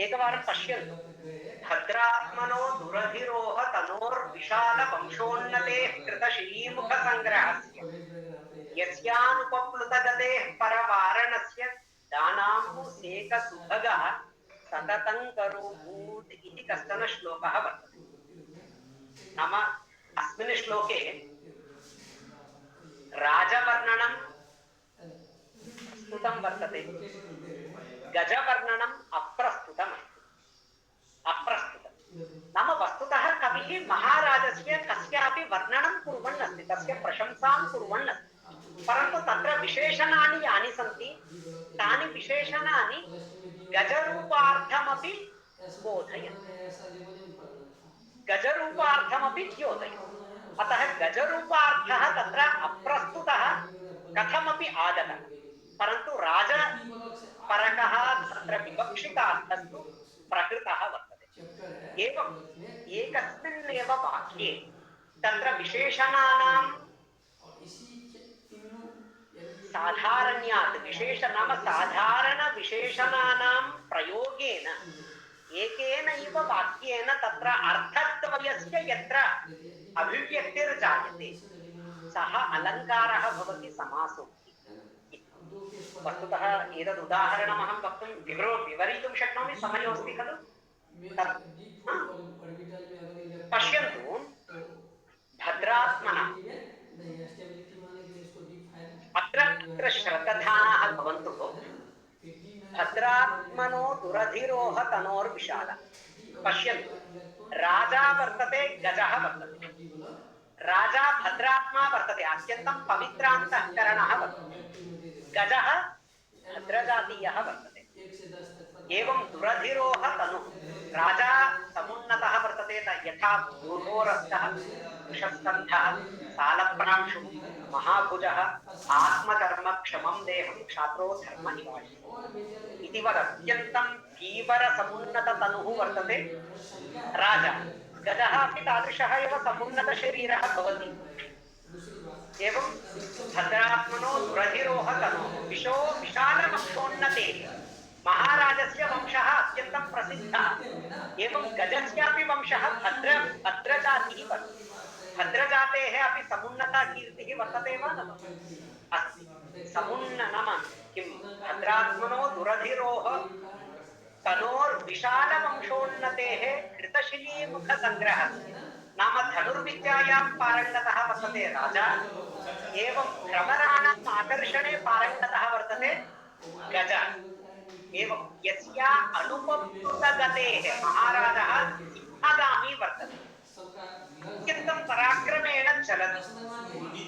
एकवारं पश्यन्तु भद्रात्मनो दुरधिरोह तनोर्विशालवंशोन्नतेः कृतश्रीमुखसङ्ग्रहस्य यस्यानुपप्लुतगतेः परवारणस्य दानाम्बुसेकसुभगः सततं करोभूत् इति कश्चन श्लोकः वर्तते। नाम अस्मिन् श्लोके राजवर्णनं प्रस्तुतं वर्तते, गजवर्णनम् अप्रस्तुतं नाम वस्तुतः कविः महाराजस्य कस्यापि वर्णनं कुर्वन् अस्ति, तस्य प्रशंसां कुर्वन् अस्ति। परन्तु तत्र विशेषणानि यानि सन्ति तानि विशेषणानि गजरूपार्थमपि बोधयन्ति, गजरूपार्थमपि द्योतयन्ति। अतः गजरूपार्थः तत्र अप्रस्तुतः कथमपि आगतः, परन्तु राजपरकः तत्र विवक्षितार्थस्तु प्रकृतः वर्तते। एवम् एकस्मिन्नेव वाक्ये तत्र विशेषणानां साधारण्यात् विशेष नाम साधारण विशेषणानां प्रयोगेन एकेनैव वाक्येन तत्र अर्थद्वयस्य यत्र अभिव्यक्तिर्जायते सः अलङ्कारः भवति समासोक्ति। वस्तुतः एतद् उदाहरणमहं वक्तुं विवरितुं शक्नोमि, समयोऽस्ति खलु। पश्यन्तु भद्रात्मनः अत्र श्रद्धानाः भवन्तु। भद्रात्मनो दुरधिरोह तनोर्विशाल। पश्यन्तु राजा वर्तते, गजः वर्तते। राजा भद्रात्मा वर्तते, अत्यन्तं पवित्रान्तःकरणः वर्तते। गजः भद्रजातीयः वर्तते। एवं दुरधिरोह तनु राजा समुन्नतः वर्तते, यथा दूढोरस्तः वृषस्कन्धः सालप्रांशुः महाभुजः आत्मकर्म क्षमं देहं क्षात्रो धर्म निवासी इति वद अत्यन्तं धीवरसमुन्नततनुः वर्तते राजा। गजः अपि तादृशः एव समुन्नतशरीरः भवति। एवं भद्रात्मनो दुरधिरोह तनोः विशालवंशोन्नते महाराजस्य वंशः अत्यन्तं प्रसिद्धः। एवं गजस्यापि वंशः भद्रजातिः वर्तते। भद्रजातेः अपि समुन्नता कीर्तिः वर्तते वा न अस्ति। नाम किं भद्रात्मनो दुरधिरोह तनोर्विशालवंशोन्नतेः कृतशिलीमुखसङ्ग्रहस्य नाम धनुर्विद्यायां पारङ्गतः वर्तते राजा। एवं भ्रमराणाम् आकर्षणे पारङ्गतः वर्तते गजः। एवं यस्या अनुपप्लुतगतेः महाराजः सिंहगामी वर्तते। अत्यन्तं पराक्रमेण चलति।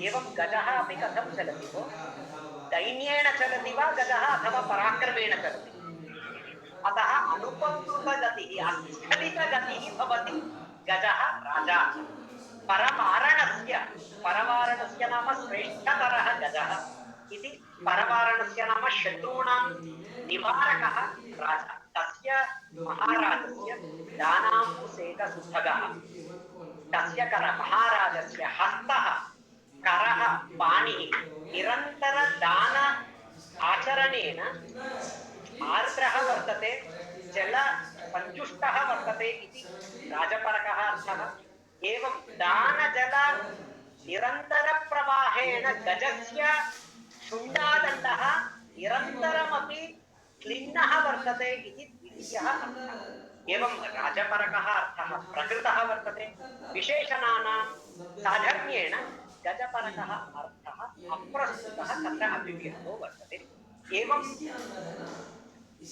एवं गजः अपि कथं चलति भो? दैन्येन चलति वा गजः अथवा पराक्रमेण चलति? अतः अनुपद्रुतगतिः अस्खलितगतिः भवति गजः राजा। परवारणस्य नाम श्रेष्ठतरः गजः इति। परवारणस्य नाम शत्रूणां निवारकः राजा। तस्य महाराजस्य दानाम्बुसेकसुभगः, तस्य महाराजस्य हस्तः, करः, पाणिः निरन्तरदान आचरणेन आर्द्रः वर्तते, जलपञ्चुष्टः वर्तते इति राजपरकः अर्थः। एवं दानजल निरन्तरप्रवाहेण गजस्य शुण्डादण्डः निरन्तरमपि क्लिन्नः वर्तते इति द्वितीयः अर्थः। एवं राजपरकः अर्थः प्रकृतः वर्तते। विशेषणानां साधर्म्येण गजपरकः अर्थः अप्रस्तुतः तत्र अभिव्यक्तो वर्तते। एवं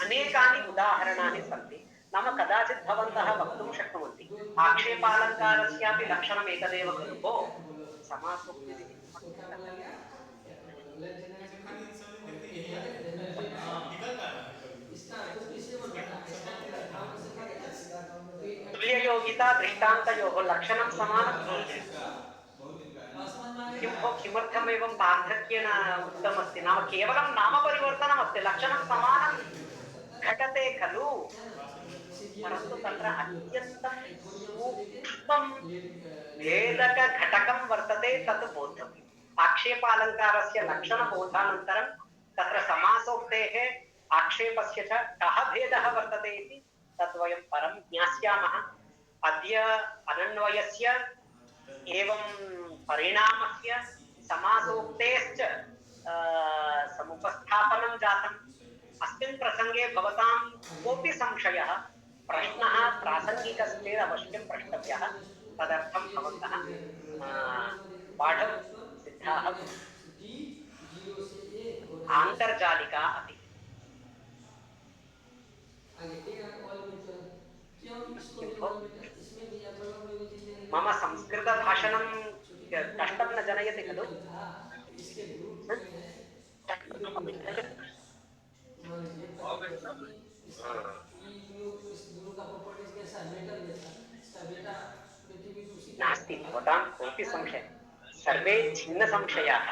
अनेकानि उदाहरणानि सन्ति। नाम कदाचित् भवन्तः वक्तुं शक्नुवन्ति आक्षेपालङ्कारस्यापि लक्षणम् एतदेव खलु भो समासोक्तिः। तुल्ययोगिता दृष्टान्तयोः लक्षणं समानं भवति। किं भो किमर्थम् एवं पार्थक्येन उक्तमस्ति? नाम केवलं नामपरिवर्तनमस्ति, लक्षणं समानं घटते खलु। परन्तु तत्र अत्यन्तं सूक्ष्मं भेदकघटकं वर्तते, तत् बोद्धव्यम्। आक्षेपालङ्कारस्य लक्षणबोधानन्तरं तत्र समासोक्तेः आक्षेपस्य च कः भेदः वर्तते इति तद् वयं परं ज्ञास्यामः। अद्य अनन्वयस्य एवं परिणामस्य समासोक्तेश्च समुपस्थापनं जातम्। अस्मिन् प्रसङ्गे भवतां कोऽपि संशयः प्रश्नः प्रासङ्गिकस्चेत् अवश्यं प्रष्टव्यः। तदर्थं भवन्तः पाठं सिद्धाः आन्तर्जालिका अपि। मम संस्कृतभाषणं कष्टं न जनयति खलु? नास्ति भवतां कोऽपि संशयः, सर्वे छिन्नसंशयाः।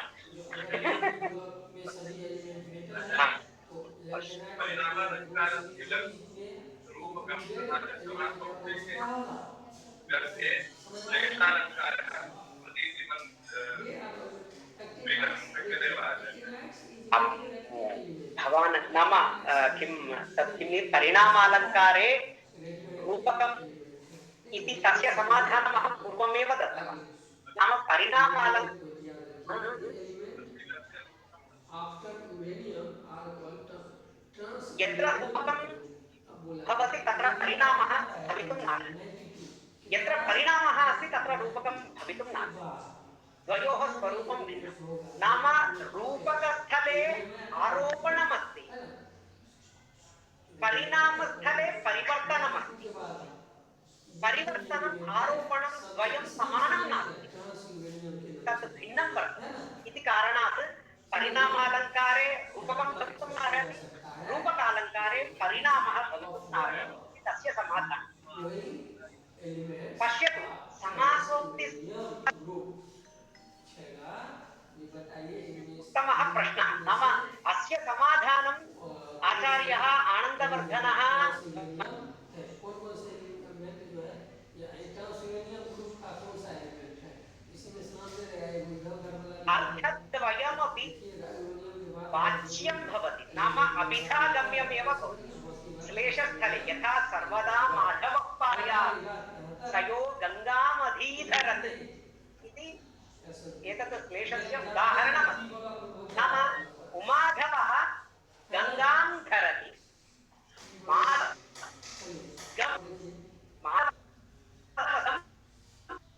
भवान् नाम किं तत् किं परिणामालङ्कारे रूपकम् इति तस्य समाधानम् अहं पूर्वमेव दत्तवान्। नाम यत्र रूपकं भवति तत्र परिणामः भवितुं नार्हति, यत्र परिणामः अस्ति तत्र रूपकं भवितुं नार्हति। द्वयोः स्वरूपं भिन्नं। नाम रूपकस्थले आरोपणमस्ति, परिणामस्थले परिवर्तनमस्ति। परिवर्तनम् आरोपणं द्वयं समानं नास्ति, तत् भिन्नं वर्तते। इति कारणात् परिणामालङ्कारे रूपकं भवितुं नार्हति, रूपकालङ्कारे परिणामः भवितुं नार्हति इति तस्य समाधानं। पश्यतु, समासोक्ति उत्तमः प्रश्नः। नाम अस्य समाधानम् आचार्यः आनन्दवर्धनः अर्थद्वयमपि वाच्यं भवति, नाम अभिधागम्यमेव भवति। श्लेषस्थले यथा सर्वदा माधवः पार्यात् तयो गङ्गामधीधरत् इति एतत् क्लेशस्य उदाहरणमस्ति। नाम उमाधवः गङ्गां धरति,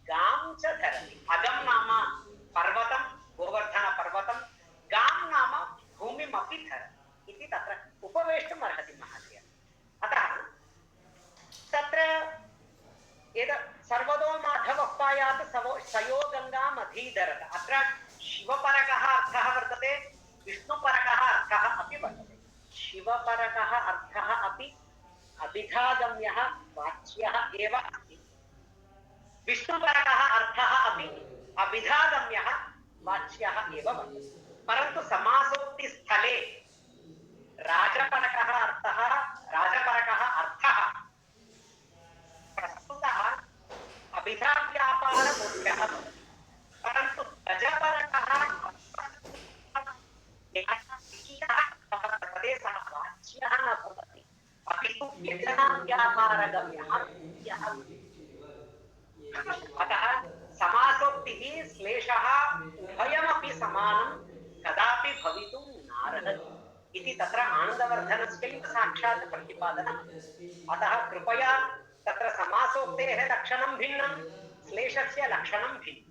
गां च धरति। अगं नाम पर्वतं, गोवर्धनपर्वतं, गां नाम भूमिमपि धरति इति तत्र उपवेष्टुम् अर्हति महोदय। अतः तत्र एतत् सर्वतो माधवः समवायात् सयो गङ्गाम् अधीधरत्। अत्र शिवपरकः अर्थः वर्तते, विष्णुपरकः अर्थः अपि वर्तते। शिवपरकः अर्थः अपि अभिधागम्यः वाच्यः एव अस्ति। विष्णुपरकः अर्थः अपि अभिधागम्यः वाच्यः एव वर्तते। परन्तु समासोक्तिस्थले राजपरकः अर्थः प्रस्तुतः अभिधाव्यापारबोध्यः भवति। परन्तु गजपरकः वर्तते, सः वाच्यः न भवति, अपि तु व्यजनाव्यापारगम्यः वाच्यः भवति। अतः समासोक्तिः श्लेषः उभयमपि समानं कदापि भवितुं नार्हति इति तत्र आनन्दवर्धनस्यैव साक्षात् प्रतिपादनम्। अतः कृपया तत्र समासोक्तेः लक्षणं भिन्नं, श्लेषस्य लक्षणं भिन्नं,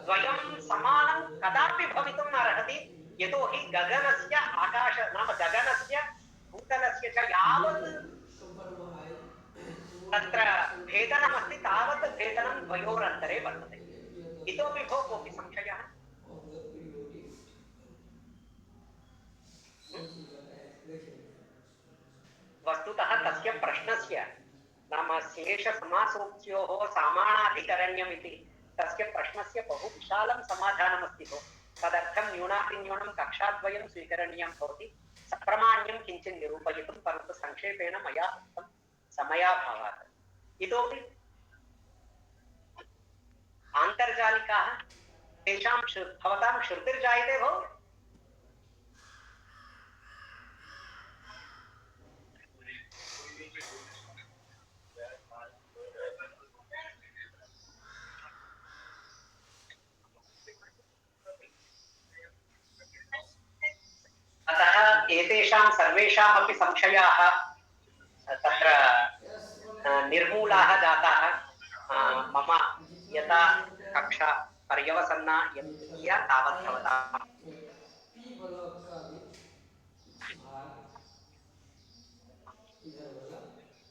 द्वयं समानं कदापि भवितुं नार्हति। यतोहि गगनस्य आकाश नाम गगनस्य भूतलस्य च यावत् तत्र भेदनमस्ति तावत् भेदनं द्वयोरन्तरे वर्तते। इतोपि भो कोऽपि संशयः? वस्तुतः तस्य प्रश्नस्य नाम श्लेषसमासोक्त्योः सामानाधिकरण्यम् इति तस्य प्रश्नस्य बहु विशालं समाधानमस्ति भो। तदर्थं न्यूनातिन्यूनं कक्षाद्वयं स्वीकरणीयं भवति सप्रमाण्यं किञ्चित् निरूपयितुं, परन्तु संक्षेपेण मया उक्तं समयाभावात्। इतोपि आन्तर्जालिकाः तेषां भवतां श्रुतिर्जायते भो? अतः एतेषां सर्वेषामपि संशयाः तत्र निर्मूलाः जाताः। मम यथा कक्षा पर्यवसन्ना यद्वितीया तावत् भवतां पी ब्लॉक का भी भार इधर वाला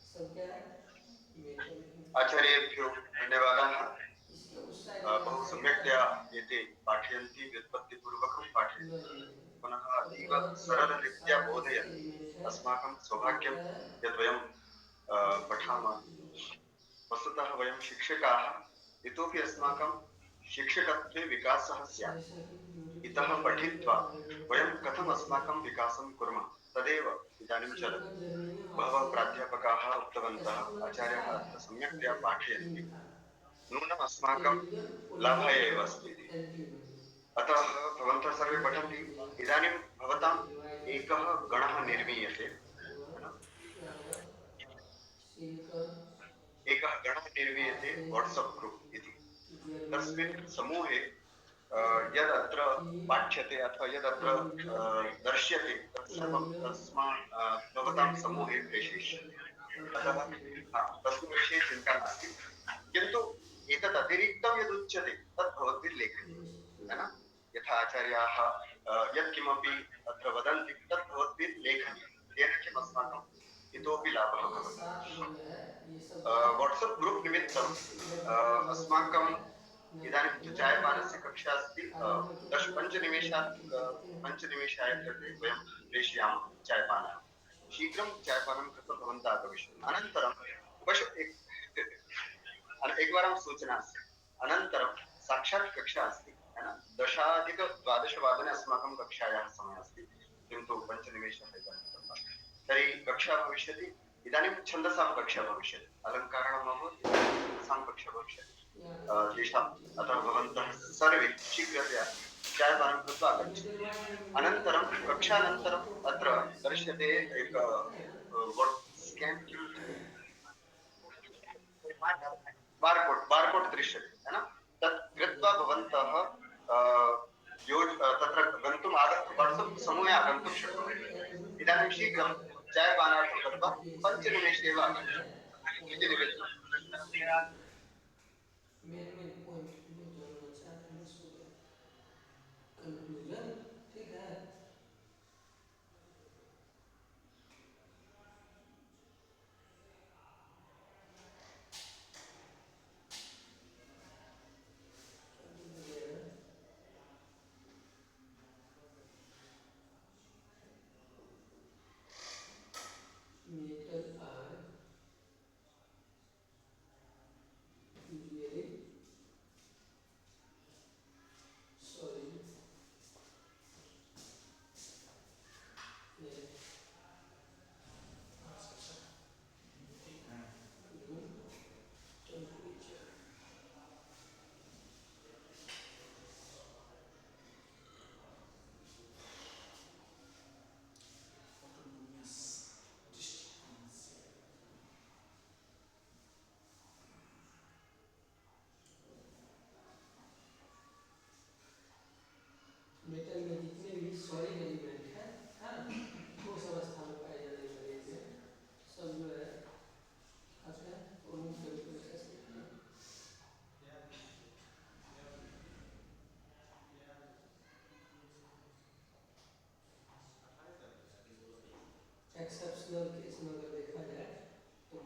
सब क्या है, आचार्येभ्यो धन्यवादाः। बहु सम्यक्तया एते पाठयन्ति, व्युत्पत्तिपूर्वकं पाठयन्ति, पुनः अतीव सरलरीत्या बोधयन्ति। अस्माकं सौभाग्यं यत् वयं पठामः। वस्तुतः वयं शिक्षकाः, इतोपि अस्माकं शिक्षकत्वे विकासः स्यात्। इतः पठित्वा वयं कथम् अस्माकं विकासं कुर्मः तदेव इदानीं चलति। बहवः प्राध्यापकाः उक्तवन्तः, आचार्याः अत्र सम्यक्तया पाठयन्ति, नूनम् अस्माकं लाभाय एव अस्ति। अतः भवन्तः सर्वे पठन्ति। इदानीं भवताम् एकः गणः निर्मीयते, एकः गणः निर्मीयते वाट्सप् ग्रूप् इति। तस्मिन् समूहे यदत्र पाठ्यते अथवा यदत्र दर्श्यते तत्सर्वं भवतां समूहे प्रेषयिष्यते। अतः तस्मिन् विषये चिन्ता नास्ति, किन्तु एतत् अतिरिक्तं यदुच्यते तत् भवद्भिः लेखनीयं, है न? यथा आचार्याः यत्किमपि अत्र वदन्ति तत् भवद्भिः लेखनीयं। तेन किम् अस्माकम् इतोपि लाभः भवति। वाट्सप् ग्रूप् निमित्तम् अस्माकं इदानीं तु चायपानस्य कक्षा अस्ति। 5 निमेषाय कृते वयं प्रेषयामः चायपानः। शीघ्रं चायपानं कृत्वा भवन्तः आगमिष्यन्तु। अनन्तरं एकवारं सूचना अस्ति, अनन्तरं साक्षात् कक्षा अस्ति, है न? 10:12 अस्माकं कक्षायाः समयः अस्ति, किन्तु 5 निमेषाः इदानीं दत्ताः। तर्हि कक्षा भविष्यति। इदानीं छन्दसां कक्षा भविष्यति, अलङ्काराणाम् अभवत्, छन्दसां कक्षा भविष्यति तेषाम्। अतः भवन्तः सर्वे शीघ्रतया चायपानं कृत्वा आगच्छन्तु। अनन्तरं कक्षानन्तरम् अत्र दृश्यते एक स्केन् बार्कोड् दृश्यते, है न? तत् कृत्वा भवन्तः तत्र गन्तुम् वाट्सप् समूहे आगन्तुं शक्नुवन्ति। इदानीं शीघ्रं चायपानार्थं गत्वा 5 निमेषे एव आगच्छतु इति निवेदनम्। मेन पॉइंट में जोड़ना चाहते हैं उसको कंक्लूजन, ठीक है। पर्सनल केस में अगर देखा जाए तो